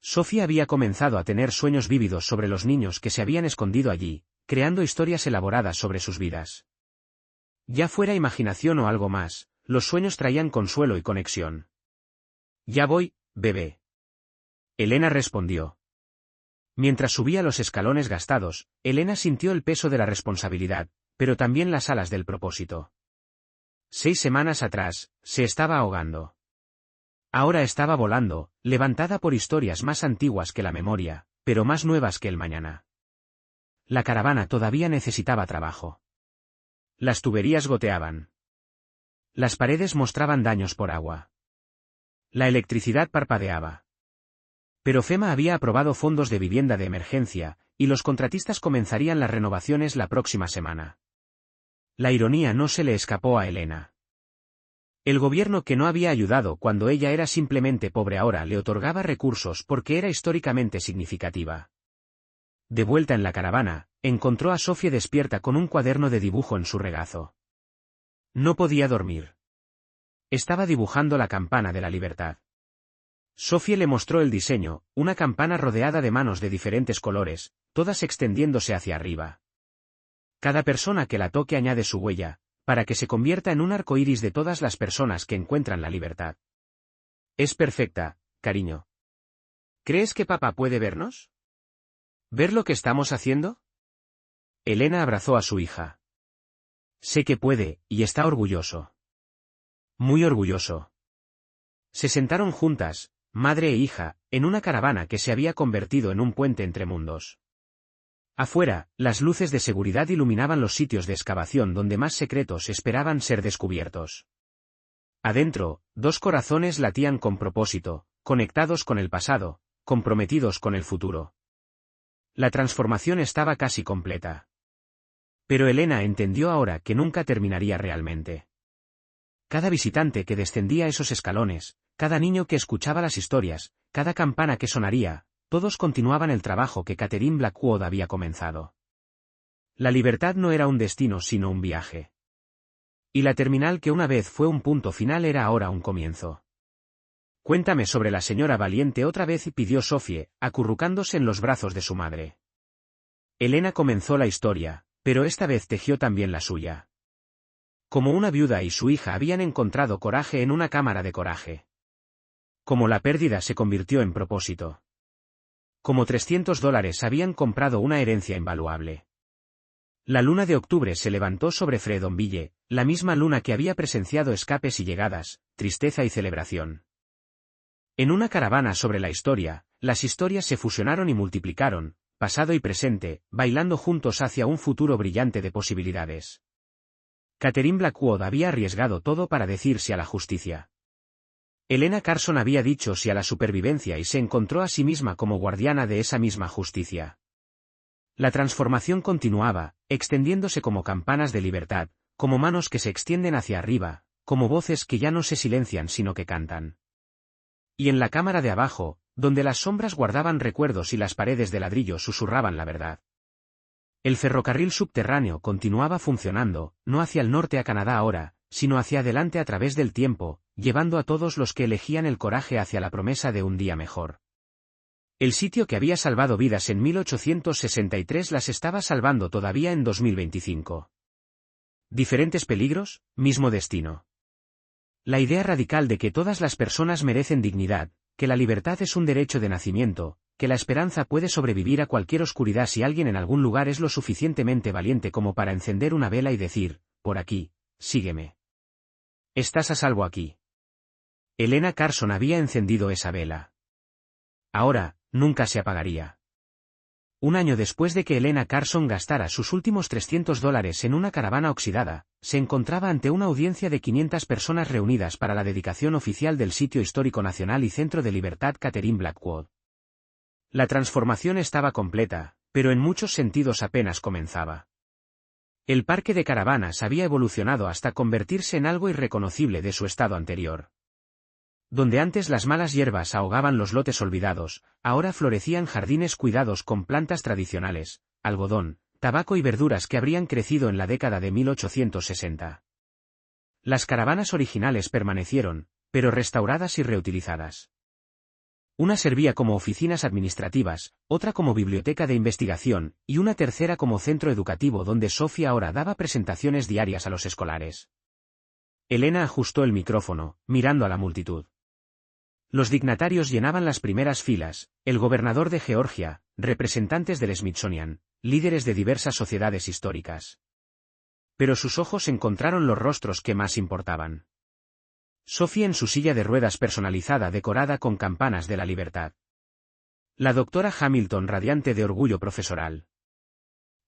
Sophie había comenzado a tener sueños vívidos sobre los niños que se habían escondido allí, creando historias elaboradas sobre sus vidas. Ya fuera imaginación o algo más, los sueños traían consuelo y conexión. Ya voy, bebé. Elena respondió. Mientras subía los escalones gastados, Elena sintió el peso de la responsabilidad, pero también las alas del propósito. 6 semanas atrás, se estaba ahogando. Ahora estaba volando, levantada por historias más antiguas que la memoria, pero más nuevas que el mañana. La caravana todavía necesitaba trabajo. Las tuberías goteaban. Las paredes mostraban daños por agua. La electricidad parpadeaba. Pero FEMA había aprobado fondos de vivienda de emergencia, y los contratistas comenzarían las renovaciones la próxima semana. La ironía no se le escapó a Elena. El gobierno que no había ayudado cuando ella era simplemente pobre ahora le otorgaba recursos porque era históricamente significativa. De vuelta en la caravana, encontró a Sophie despierta con un cuaderno de dibujo en su regazo. No podía dormir. Estaba dibujando la campana de la libertad. Sophie le mostró el diseño, una campana rodeada de manos de diferentes colores, todas extendiéndose hacia arriba. Cada persona que la toque añade su huella, para que se convierta en un arco iris de todas las personas que encuentran la libertad. Es perfecta, cariño. ¿Crees que papá puede vernos? ¿Ver lo que estamos haciendo? Elena abrazó a su hija. Sé que puede, y está orgulloso. Muy orgulloso. Se sentaron juntas, madre e hija, en una caravana que se había convertido en un puente entre mundos. Afuera, las luces de seguridad iluminaban los sitios de excavación donde más secretos esperaban ser descubiertos. Adentro, 2 corazones latían con propósito, conectados con el pasado, comprometidos con el futuro. La transformación estaba casi completa. Pero Elena entendió ahora que nunca terminaría realmente. Cada visitante que descendía esos escalones, cada niño que escuchaba las historias, cada campana que sonaría, todos continuaban el trabajo que Catherine Blackwood había comenzado. La libertad no era un destino sino un viaje. Y la terminal que una vez fue un punto final era ahora un comienzo. Cuéntame sobre la señora Valiente otra vez, pidió Sophie, acurrucándose en los brazos de su madre. Elena comenzó la historia, pero esta vez tejió también la suya. Como una viuda y su hija habían encontrado coraje en una cámara de coraje. Como la pérdida se convirtió en propósito. Como $300 habían comprado una herencia invaluable. La luna de octubre se levantó sobre Fredonville, la misma luna que había presenciado escapes y llegadas, tristeza y celebración. En una caravana sobre la historia, las historias se fusionaron y multiplicaron, pasado y presente, bailando juntos hacia un futuro brillante de posibilidades. Catherine Blackwood había arriesgado todo para decir sí a la justicia. Elena Carson había dicho sí a la supervivencia y se encontró a sí misma como guardiana de esa misma justicia. La transformación continuaba, extendiéndose como campanas de libertad, como manos que se extienden hacia arriba, como voces que ya no se silencian sino que cantan. Y en la cámara de abajo, donde las sombras guardaban recuerdos y las paredes de ladrillo susurraban la verdad. El ferrocarril subterráneo continuaba funcionando, no hacia el norte a Canadá ahora, sino hacia adelante a través del tiempo, llevando a todos los que elegían el coraje hacia la promesa de un día mejor. El sitio que había salvado vidas en 1863 las estaba salvando todavía en 2025. Diferentes peligros, mismo destino. La idea radical de que todas las personas merecen dignidad, que la libertad es un derecho de nacimiento, que la esperanza puede sobrevivir a cualquier oscuridad si alguien en algún lugar es lo suficientemente valiente como para encender una vela y decir, por aquí, sígueme. Estás a salvo aquí. Elena Carson había encendido esa vela. Ahora, nunca se apagaría. Un año después de que Elena Carson gastara sus últimos $300 en una caravana oxidada, se encontraba ante una audiencia de 500 personas reunidas para la dedicación oficial del Sitio Histórico Nacional y Centro de Libertad Catherine Blackwood. La transformación estaba completa, pero en muchos sentidos apenas comenzaba. El parque de caravanas había evolucionado hasta convertirse en algo irreconocible de su estado anterior. Donde antes las malas hierbas ahogaban los lotes olvidados, ahora florecían jardines cuidados con plantas tradicionales, algodón, tabaco y verduras que habrían crecido en la década de 1860. Las caravanas originales permanecieron, pero restauradas y reutilizadas. Una servía como oficinas administrativas, otra como biblioteca de investigación, y una tercera como centro educativo donde Sophie ahora daba presentaciones diarias a los escolares. Elena ajustó el micrófono, mirando a la multitud. Los dignatarios llenaban las primeras filas, el gobernador de Georgia, representantes del Smithsonian, líderes de diversas sociedades históricas. Pero sus ojos encontraron los rostros que más importaban. Sophie en su silla de ruedas personalizada decorada con campanas de la libertad. La doctora Hamilton radiante de orgullo profesoral.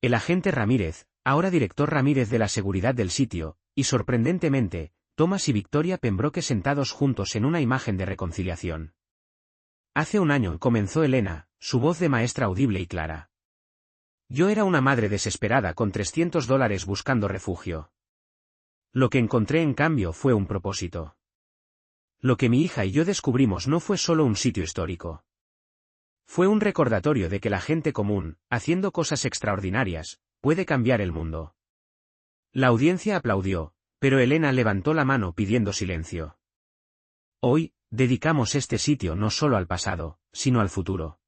El agente Ramírez, ahora director Ramírez de la seguridad del sitio, y sorprendentemente, Thomas y Victoria Pembroke sentados juntos en una imagen de reconciliación. Hace un año comenzó Elena, su voz de maestra audible y clara. Yo era una madre desesperada con $300 buscando refugio. Lo que encontré en cambio fue un propósito. Lo que mi hija y yo descubrimos no fue solo un sitio histórico. Fue un recordatorio de que la gente común, haciendo cosas extraordinarias, puede cambiar el mundo. La audiencia aplaudió, pero Elena levantó la mano pidiendo silencio. Hoy, dedicamos este sitio no solo al pasado, sino al futuro.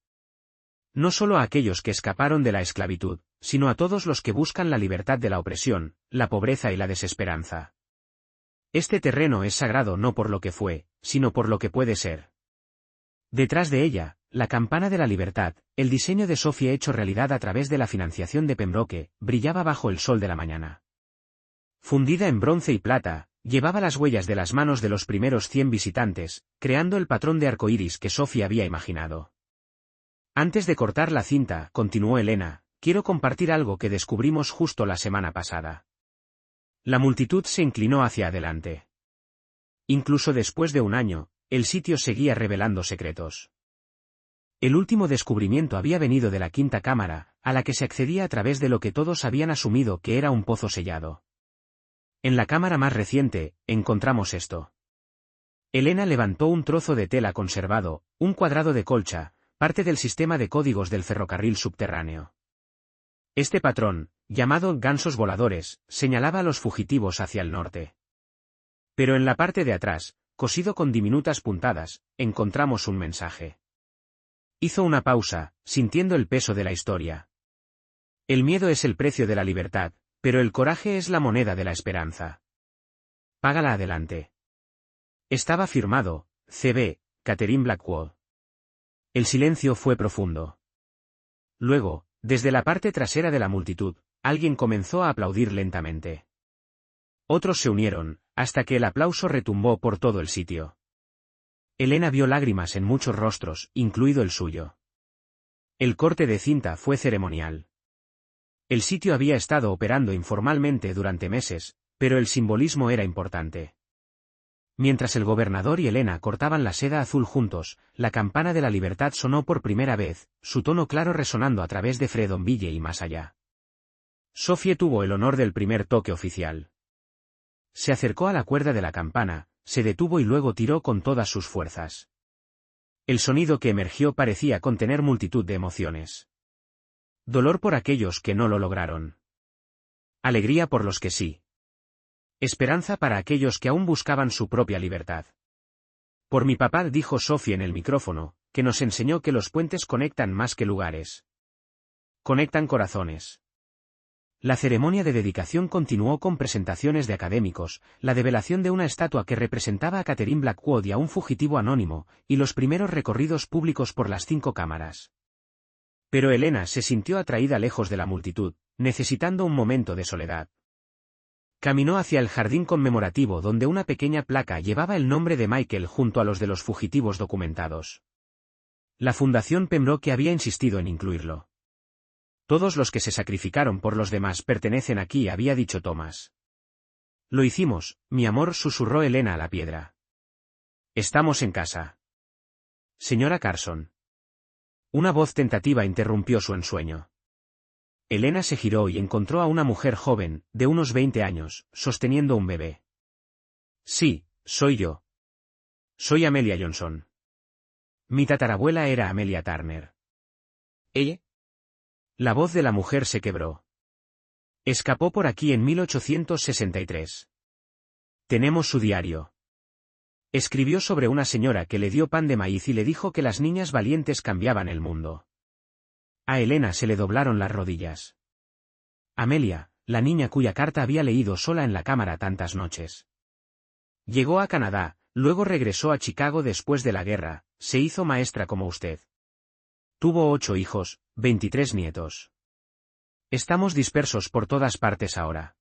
No solo a aquellos que escaparon de la esclavitud, sino a todos los que buscan la libertad de la opresión, la pobreza y la desesperanza. Este terreno es sagrado no por lo que fue, sino por lo que puede ser. Detrás de ella, la campana de la libertad, el diseño de Sophie hecho realidad a través de la financiación de Pembroke, brillaba bajo el sol de la mañana. Fundida en bronce y plata, llevaba las huellas de las manos de los primeros 100 visitantes, creando el patrón de arcoíris que Sophie había imaginado. Antes de cortar la cinta, continuó Elena, quiero compartir algo que descubrimos justo la semana pasada. La multitud se inclinó hacia adelante. Incluso después de un año, el sitio seguía revelando secretos. El último descubrimiento había venido de la quinta cámara, a la que se accedía a través de lo que todos habían asumido que era un pozo sellado. En la cámara más reciente, encontramos esto. Elena levantó un trozo de tela conservado, un cuadrado de colcha, parte del sistema de códigos del ferrocarril subterráneo. Este patrón, llamado gansos voladores, señalaba a los fugitivos hacia el norte. Pero en la parte de atrás, cosido con diminutas puntadas, encontramos un mensaje. Hizo una pausa, sintiendo el peso de la historia. El miedo es el precio de la libertad, pero el coraje es la moneda de la esperanza. Págala adelante. Estaba firmado, C.B., Catherine Blackwood. El silencio fue profundo. Luego, desde la parte trasera de la multitud, alguien comenzó a aplaudir lentamente. Otros se unieron, hasta que el aplauso retumbó por todo el sitio. Elena vio lágrimas en muchos rostros, incluido el suyo. El corte de cinta fue ceremonial. El sitio había estado operando informalmente durante meses, pero el simbolismo era importante. Mientras el gobernador y Elena cortaban la seda azul juntos, la campana de la libertad sonó por primera vez, su tono claro resonando a través de Fredonville y más allá. Sophie tuvo el honor del primer toque oficial. Se acercó a la cuerda de la campana, se detuvo y luego tiró con todas sus fuerzas. El sonido que emergió parecía contener multitud de emociones. Dolor por aquellos que no lo lograron. Alegría por los que sí. Esperanza para aquellos que aún buscaban su propia libertad. Por mi papá, dijo Sophie en el micrófono, que nos enseñó que los puentes conectan más que lugares. Conectan corazones. La ceremonia de dedicación continuó con presentaciones de académicos, la develación de una estatua que representaba a Catherine Blackwood y a un fugitivo anónimo, y los primeros recorridos públicos por las 5 cámaras. Pero Elena se sintió atraída lejos de la multitud, necesitando un momento de soledad. Caminó hacia el jardín conmemorativo donde una pequeña placa llevaba el nombre de Michael junto a los de los fugitivos documentados. La Fundación Pembroke había insistido en incluirlo. Todos los que se sacrificaron por los demás pertenecen aquí, había dicho Thomas. Lo hicimos, mi amor, susurró Elena a la piedra. Estamos en casa. Señora Carson. Una voz tentativa interrumpió su ensueño. Elena se giró y encontró a una mujer joven, de unos 20 años, sosteniendo un bebé. Sí, soy yo. Soy Amelia Johnson. Mi tatarabuela era Amelia Turner. ¿Ella? La voz de la mujer se quebró. Escapó por aquí en 1863. Tenemos su diario. Escribió sobre una señora que le dio pan de maíz y le dijo que las niñas valientes cambiaban el mundo. A Elena se le doblaron las rodillas. Amelia, la niña cuya carta había leído sola en la cámara tantas noches. Llegó a Canadá, luego regresó a Chicago después de la guerra, se hizo maestra como usted. Tuvo 8 hijos, 23 nietos. Estamos dispersos por todas partes ahora.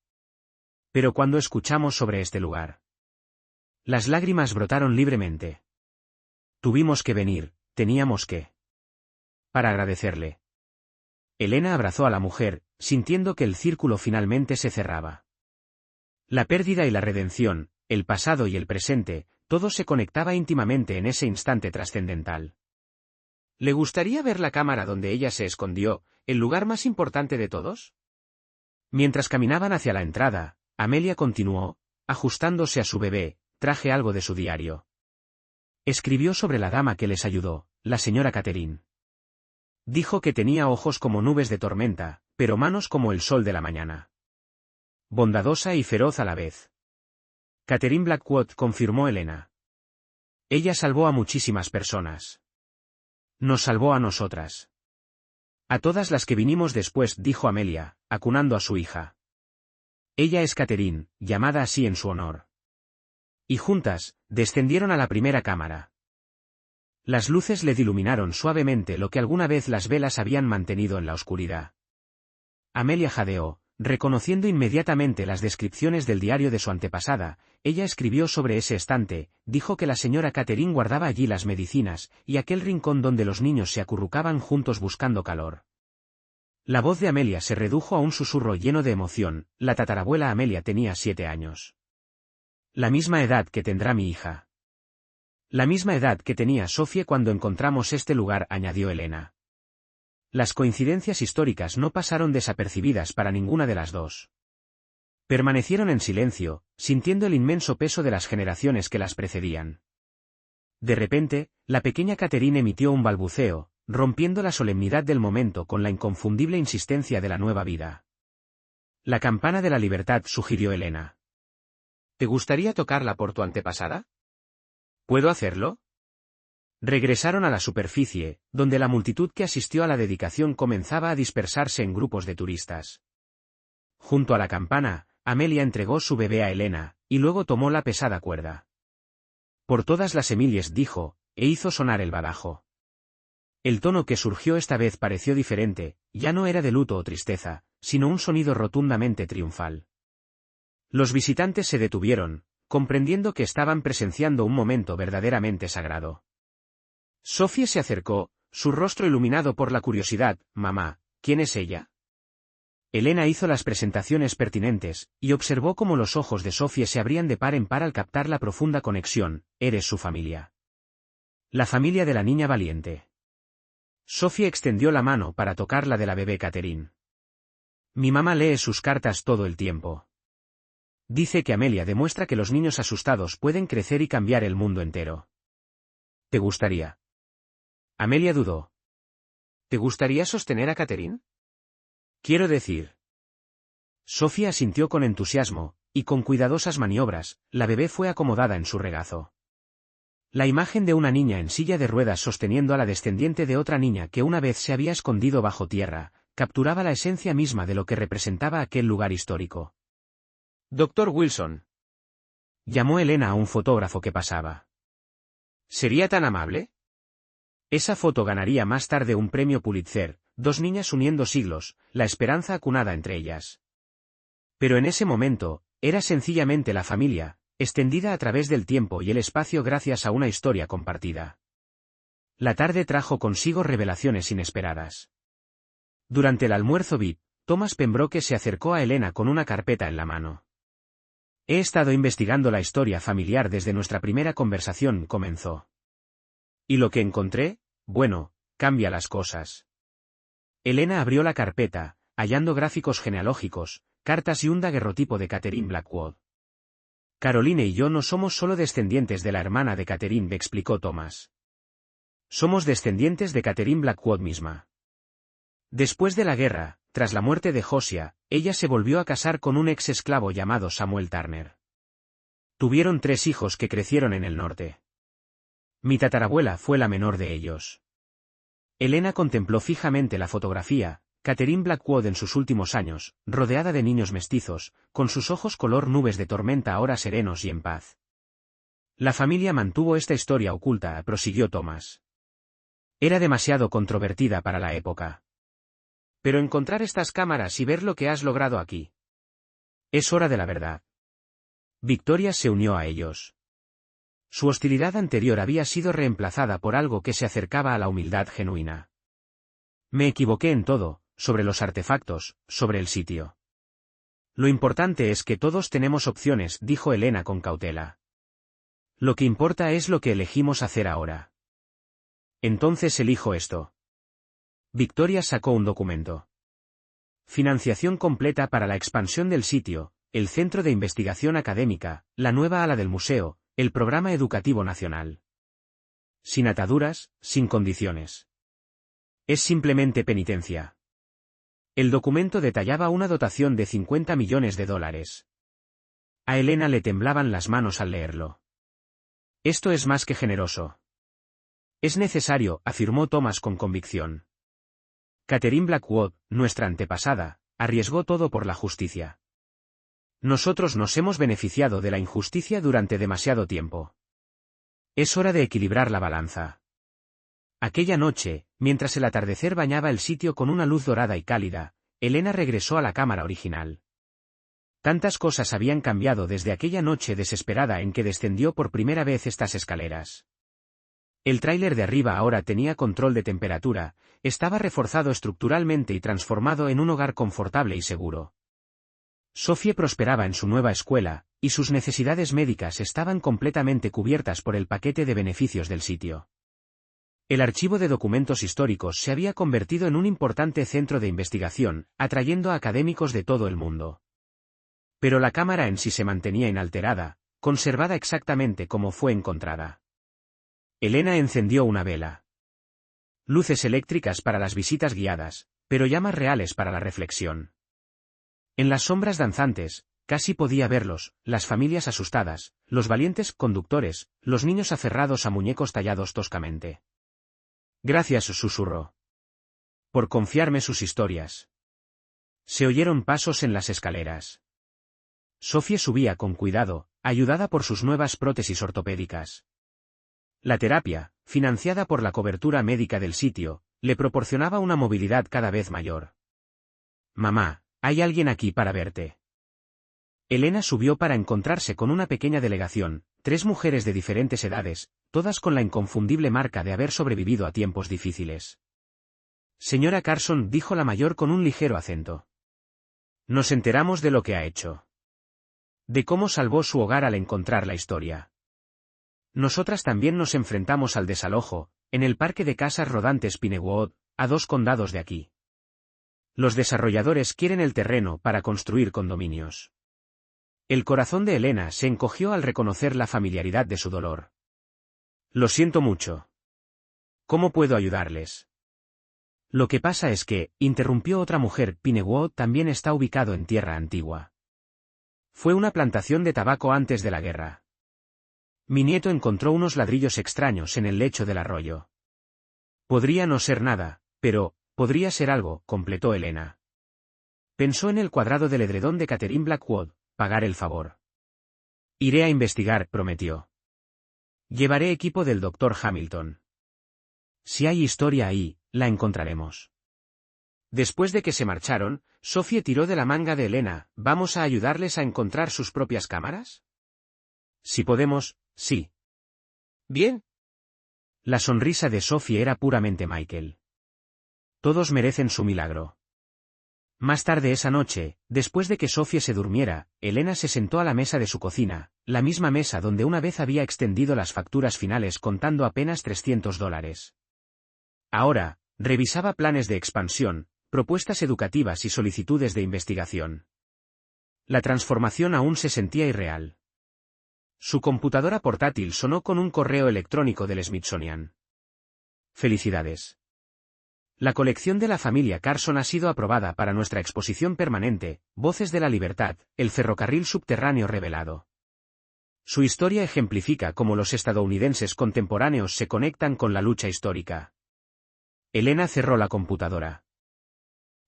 Pero cuando escuchamos sobre este lugar, las lágrimas brotaron libremente. Tuvimos que venir, teníamos que. Para agradecerle. Elena abrazó a la mujer, sintiendo que el círculo finalmente se cerraba. La pérdida y la redención, el pasado y el presente, todo se conectaba íntimamente en ese instante trascendental. ¿Le gustaría ver la cámara donde ella se escondió, el lugar más importante de todos? Mientras caminaban hacia la entrada, Amelia continuó, ajustándose a su bebé, traje algo de su diario. Escribió sobre la dama que les ayudó, la señora Catherine. Dijo que tenía ojos como nubes de tormenta, pero manos como el sol de la mañana. Bondadosa y feroz a la vez. Catherine Blackwood, confirmó Elena. Ella salvó a muchísimas personas. Nos salvó a nosotras. A todas las que vinimos después, dijo Amelia, acunando a su hija. Ella es Catherine, llamada así en su honor. Y juntas, descendieron a la primera cámara. Las luces le iluminaron suavemente lo que alguna vez las velas habían mantenido en la oscuridad. Amelia jadeó, reconociendo inmediatamente las descripciones del diario de su antepasada. Ella escribió sobre ese estante, dijo que la señora Catherine guardaba allí las medicinas, y aquel rincón donde los niños se acurrucaban juntos buscando calor. La voz de Amelia se redujo a un susurro lleno de emoción. La tatarabuela Amelia tenía 7 años. La misma edad que tendrá mi hija. La misma edad que tenía Sophie cuando encontramos este lugar, añadió Elena. Las coincidencias históricas no pasaron desapercibidas para ninguna de las dos. Permanecieron en silencio, sintiendo el inmenso peso de las generaciones que las precedían. De repente, la pequeña Catherine emitió un balbuceo, rompiendo la solemnidad del momento con la inconfundible insistencia de la nueva vida. La campana de la libertad, sugirió Elena. ¿Te gustaría tocarla por tu antepasada? ¿Puedo hacerlo? Regresaron a la superficie, donde la multitud que asistió a la dedicación comenzaba a dispersarse en grupos de turistas. Junto a la campana, Amelia entregó su bebé a Elena, y luego tomó la pesada cuerda. Por todas las Emilies dijo, e hizo sonar el badajo. El tono que surgió esta vez pareció diferente, ya no era de luto o tristeza, sino un sonido rotundamente triunfal. Los visitantes se detuvieron, comprendiendo que estaban presenciando un momento verdaderamente sagrado. Sophie se acercó, su rostro iluminado por la curiosidad. «Mamá, ¿quién es ella?» Elena hizo las presentaciones pertinentes, y observó cómo los ojos de Sophie se abrían de par en par al captar la profunda conexión. «Eres su familia. La familia de la niña valiente». Sophie extendió la mano para tocar la de la bebé Catherine. «Mi mamá lee sus cartas todo el tiempo. Dice que Amelia demuestra que los niños asustados pueden crecer y cambiar el mundo entero. ¿Te gustaría?» Amelia dudó. «¿Te gustaría sostener a Catherine?» «Quiero decir». Sophie asintió con entusiasmo, y con cuidadosas maniobras, la bebé fue acomodada en su regazo. La imagen de una niña en silla de ruedas sosteniendo a la descendiente de otra niña que una vez se había escondido bajo tierra, capturaba la esencia misma de lo que representaba aquel lugar histórico. «Dr. Wilson», llamó Elena a un fotógrafo que pasaba. «¿Sería tan amable?» Esa foto ganaría más tarde un premio Pulitzer, dos niñas uniendo siglos, la esperanza acunada entre ellas. Pero en ese momento, era sencillamente la familia, extendida a través del tiempo y el espacio gracias a una historia compartida. La tarde trajo consigo revelaciones inesperadas. Durante el almuerzo VIP, Thomas Pembroke se acercó a Elena con una carpeta en la mano. «He estado investigando la historia familiar desde nuestra primera conversación», comenzó. «Y lo que encontré, bueno, cambia las cosas». Elena abrió la carpeta, hallando gráficos genealógicos, cartas y un daguerrotipo de Catherine Blackwood. «Caroline y yo no somos solo descendientes de la hermana de Catherine», explicó Thomas. «Somos descendientes de Catherine Blackwood misma. Después de la guerra, tras la muerte de Josiah, ella se volvió a casar con un ex esclavo llamado Samuel Turner. Tuvieron 3 hijos que crecieron en el norte. Mi tatarabuela fue la menor de ellos». Elena contempló fijamente la fotografía, Catherine Blackwood en sus últimos años, rodeada de niños mestizos, con sus ojos color nubes de tormenta ahora serenos y en paz. «La familia mantuvo esta historia oculta», prosiguió Thomas. «Era demasiado controvertida para la época. Pero encontrar estas cámaras y ver lo que has logrado aquí. Es hora de la verdad». Victoria se unió a ellos. Su hostilidad anterior había sido reemplazada por algo que se acercaba a la humildad genuina. «Me equivoqué en todo, sobre los artefactos, sobre el sitio. Lo importante es que todos tenemos opciones», dijo Elena con cautela. «Lo que importa es lo que elegimos hacer ahora». «Entonces elijo esto». Victoria sacó un documento. «Financiación completa para la expansión del sitio, el Centro de Investigación Académica, la nueva ala del museo, el Programa Educativo Nacional. Sin ataduras, sin condiciones. Es simplemente penitencia». El documento detallaba una dotación de $50 millones. A Elena le temblaban las manos al leerlo. «Esto es más que generoso». «Es necesario», afirmó Thomas con convicción. «Catherine Blackwood, nuestra antepasada, arriesgó todo por la justicia. Nosotros nos hemos beneficiado de la injusticia durante demasiado tiempo. Es hora de equilibrar la balanza». Aquella noche, mientras el atardecer bañaba el sitio con una luz dorada y cálida, Elena regresó a la cámara original. Tantas cosas habían cambiado desde aquella noche desesperada en que descendió por primera vez estas escaleras. El tráiler de arriba ahora tenía control de temperatura, estaba reforzado estructuralmente y transformado en un hogar confortable y seguro. Sophie prosperaba en su nueva escuela, y sus necesidades médicas estaban completamente cubiertas por el paquete de beneficios del sitio. El archivo de documentos históricos se había convertido en un importante centro de investigación, atrayendo a académicos de todo el mundo. Pero la cámara en sí se mantenía inalterada, conservada exactamente como fue encontrada. Elena encendió una vela. Luces eléctricas para las visitas guiadas, pero llamas reales para la reflexión. En las sombras danzantes, casi podía verlos, las familias asustadas, los valientes conductores, los niños aferrados a muñecos tallados toscamente. Gracias, susurró. Por confiarme sus historias. Se oyeron pasos en las escaleras. Sophie subía con cuidado, ayudada por sus nuevas prótesis ortopédicas. La terapia, financiada por la cobertura médica del sitio, le proporcionaba una movilidad cada vez mayor. Mamá, hay alguien aquí para verte. Elena subió para encontrarse con una pequeña delegación, 3 mujeres de diferentes edades, todas con la inconfundible marca de haber sobrevivido a tiempos difíciles. Señora Carson, dijo la mayor con un ligero acento. Nos enteramos de lo que ha hecho. De cómo salvó su hogar al encontrar la historia. Nosotras también nos enfrentamos al desalojo, en el parque de casas rodantes Pinewood, a 2 condados de aquí. Los desarrolladores quieren el terreno para construir condominios. El corazón de Elena se encogió al reconocer la familiaridad de su dolor. Lo siento mucho. ¿Cómo puedo ayudarles? Lo que pasa es que, interrumpió otra mujer, Pinewood también está ubicado en tierra antigua. Fue una plantación de tabaco antes de la guerra. Mi nieto encontró unos ladrillos extraños en el lecho del arroyo. Podría no ser nada, pero, podría ser algo, completó Elena. Pensó en el cuadrado del edredón de Catherine Blackwood, pagar el favor. Iré a investigar, prometió. Llevaré equipo del Dr. Hamilton. Si hay historia ahí, la encontraremos. Después de que se marcharon, Sophie tiró de la manga de Elena. ¿Vamos a ayudarles a encontrar sus propias cámaras? Si podemos, sí. Bien. La sonrisa de Sophie era puramente Michael. Todos merecen su milagro. Más tarde esa noche, después de que Sophie se durmiera, Elena se sentó a la mesa de su cocina, la misma mesa donde una vez había extendido las facturas finales contando apenas $300. Ahora, revisaba planes de expansión, propuestas educativas y solicitudes de investigación. La transformación aún se sentía irreal. Su computadora portátil sonó con un correo electrónico del Smithsonian. Felicidades. La colección de la familia Carson ha sido aprobada para nuestra exposición permanente, Voces de la Libertad, el ferrocarril subterráneo revelado. Su historia ejemplifica cómo los estadounidenses contemporáneos se conectan con la lucha histórica. Elena cerró la computadora.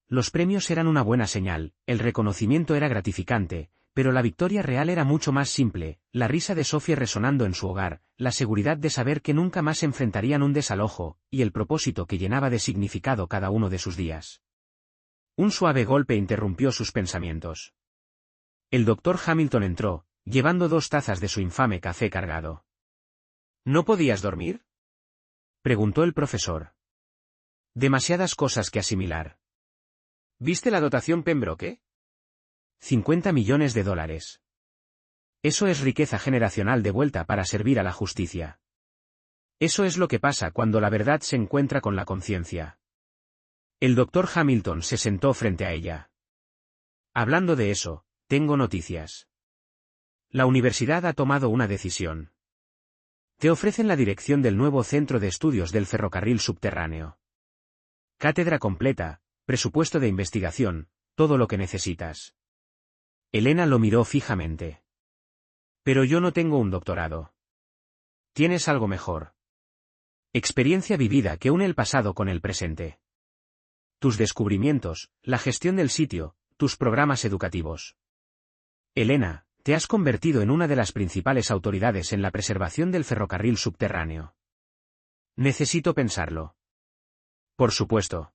Los premios eran una buena señal, el reconocimiento era gratificante, pero la victoria real era mucho más simple, la risa de Sophie resonando en su hogar, la seguridad de saber que nunca más enfrentarían un desalojo, y el propósito que llenaba de significado cada uno de sus días. Un suave golpe interrumpió sus pensamientos. El Dr. Hamilton entró, llevando 2 tazas de su infame café cargado. ¿No podías dormir?, preguntó el profesor. Demasiadas cosas que asimilar. ¿Viste la dotación Pembroke? $50 millones. Eso es riqueza generacional de vuelta para servir a la justicia. Eso es lo que pasa cuando la verdad se encuentra con la conciencia. El Dr. Hamilton se sentó frente a ella. Hablando de eso, tengo noticias. La universidad ha tomado una decisión. Te ofrecen la dirección del nuevo centro de estudios del ferrocarril subterráneo. Cátedra completa, presupuesto de investigación, todo lo que necesitas. Elena lo miró fijamente. Pero yo no tengo un doctorado. Tienes algo mejor. Experiencia vivida que une el pasado con el presente. Tus descubrimientos, la gestión del sitio, tus programas educativos. Elena, te has convertido en una de las principales autoridades en la preservación del ferrocarril subterráneo. Necesito pensarlo. Por supuesto.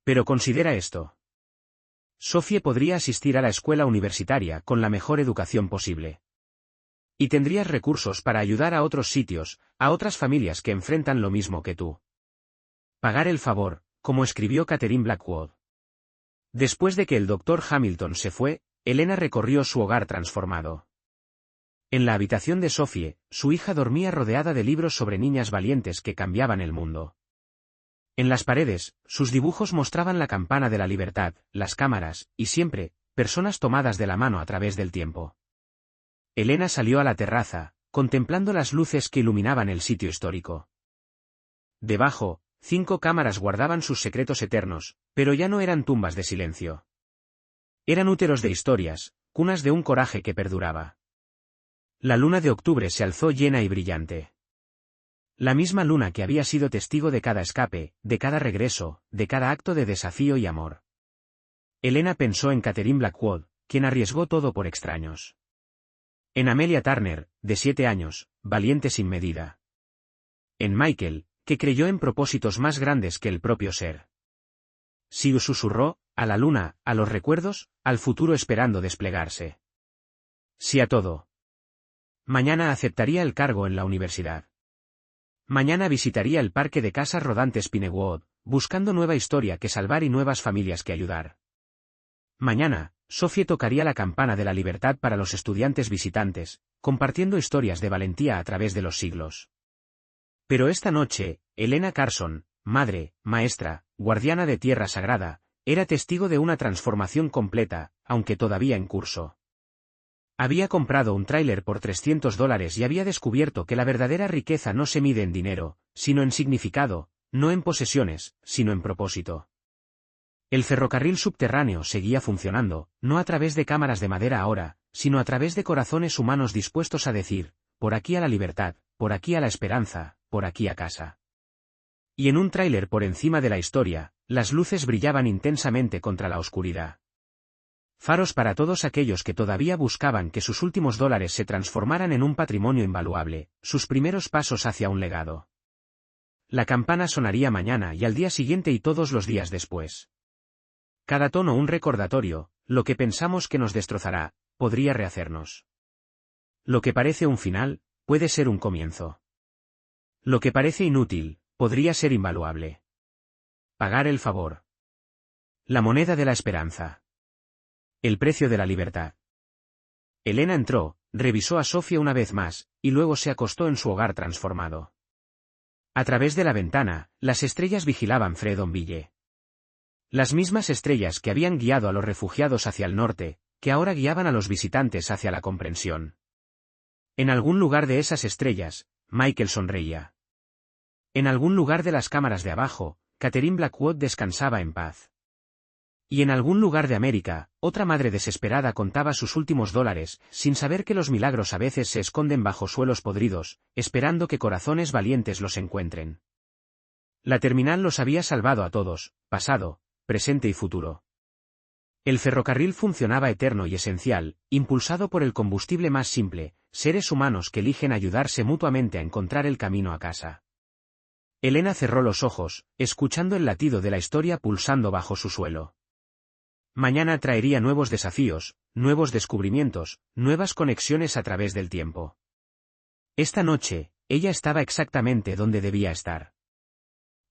Pero considera esto. Sophie podría asistir a la escuela universitaria con la mejor educación posible. Y tendrías recursos para ayudar a otros sitios, a otras familias que enfrentan lo mismo que tú. Pagar el favor, como escribió Catherine Blackwood. Después de que el Dr. Hamilton se fue, Elena recorrió su hogar transformado. En la habitación de Sophie, su hija dormía rodeada de libros sobre niñas valientes que cambiaban el mundo. En las paredes, sus dibujos mostraban la campana de la libertad, las cámaras, y siempre, personas tomadas de la mano a través del tiempo. Elena salió a la terraza, contemplando las luces que iluminaban el sitio histórico. Debajo, 5 cámaras guardaban sus secretos eternos, pero ya no eran tumbas de silencio. Eran úteros de historias, cunas de un coraje que perduraba. La luna de octubre se alzó llena y brillante. La misma luna que había sido testigo de cada escape, de cada regreso, de cada acto de desafío y amor. Elena pensó en Catherine Blackwood, quien arriesgó todo por extraños. En Amelia Turner, de 7 años, valiente sin medida. En Michael, que creyó en propósitos más grandes que el propio ser. Siu susurró, a la luna, a los recuerdos, al futuro esperando desplegarse. Sí a todo. Mañana aceptaría el cargo en la universidad. Mañana visitaría el parque de casas rodantes Pinewood, buscando nueva historia que salvar y nuevas familias que ayudar. Mañana, Sophie tocaría la campana de la libertad para los estudiantes visitantes, compartiendo historias de valentía a través de los siglos. Pero esta noche, Elena Carson, madre, maestra, guardiana de tierra sagrada, era testigo de una transformación completa, aunque todavía en curso. Había comprado un tráiler por $300 y había descubierto que la verdadera riqueza no se mide en dinero, sino en significado, no en posesiones, sino en propósito. El ferrocarril subterráneo seguía funcionando, no a través de cámaras de madera ahora, sino a través de corazones humanos dispuestos a decir, por aquí a la libertad, por aquí a la esperanza, por aquí a casa. Y en un tráiler por encima de la historia, las luces brillaban intensamente contra la oscuridad. Faros para todos aquellos que todavía buscaban que sus últimos dólares se transformaran en un patrimonio invaluable, sus primeros pasos hacia un legado. La campana sonaría mañana y al día siguiente y todos los días después. Cada tono un recordatorio, lo que pensamos que nos destrozará, podría rehacernos. Lo que parece un final, puede ser un comienzo. Lo que parece inútil, podría ser invaluable. Pagar el favor. La moneda de la esperanza. El precio de la libertad. Elena entró, revisó a Sofía una vez más, y luego se acostó en su hogar transformado. A través de la ventana, las estrellas vigilaban Fredonville. Las mismas estrellas que habían guiado a los refugiados hacia el norte, que ahora guiaban a los visitantes hacia la comprensión. En algún lugar de esas estrellas, Michael sonreía. En algún lugar de las cámaras de abajo, Catherine Blackwood descansaba en paz. Y en algún lugar de América, otra madre desesperada contaba sus últimos dólares, sin saber que los milagros a veces se esconden bajo suelos podridos, esperando que corazones valientes los encuentren. La terminal los había salvado a todos, pasado, presente y futuro. El ferrocarril funcionaba eterno y esencial, impulsado por el combustible más simple, seres humanos que eligen ayudarse mutuamente a encontrar el camino a casa. Elena cerró los ojos, escuchando el latido de la historia pulsando bajo su suelo. Mañana traería nuevos desafíos, nuevos descubrimientos, nuevas conexiones a través del tiempo. Esta noche, ella estaba exactamente donde debía estar.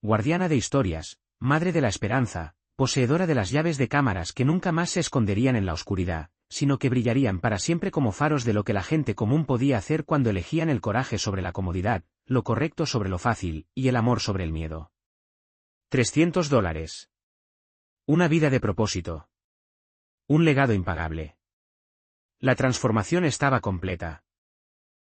Guardiana de historias, madre de la esperanza, poseedora de las llaves de cámaras que nunca más se esconderían en la oscuridad, sino que brillarían para siempre como faros de lo que la gente común podía hacer cuando elegían el coraje sobre la comodidad, lo correcto sobre lo fácil, y el amor sobre el miedo. $300. Una vida de propósito. Un legado impagable. La transformación estaba completa.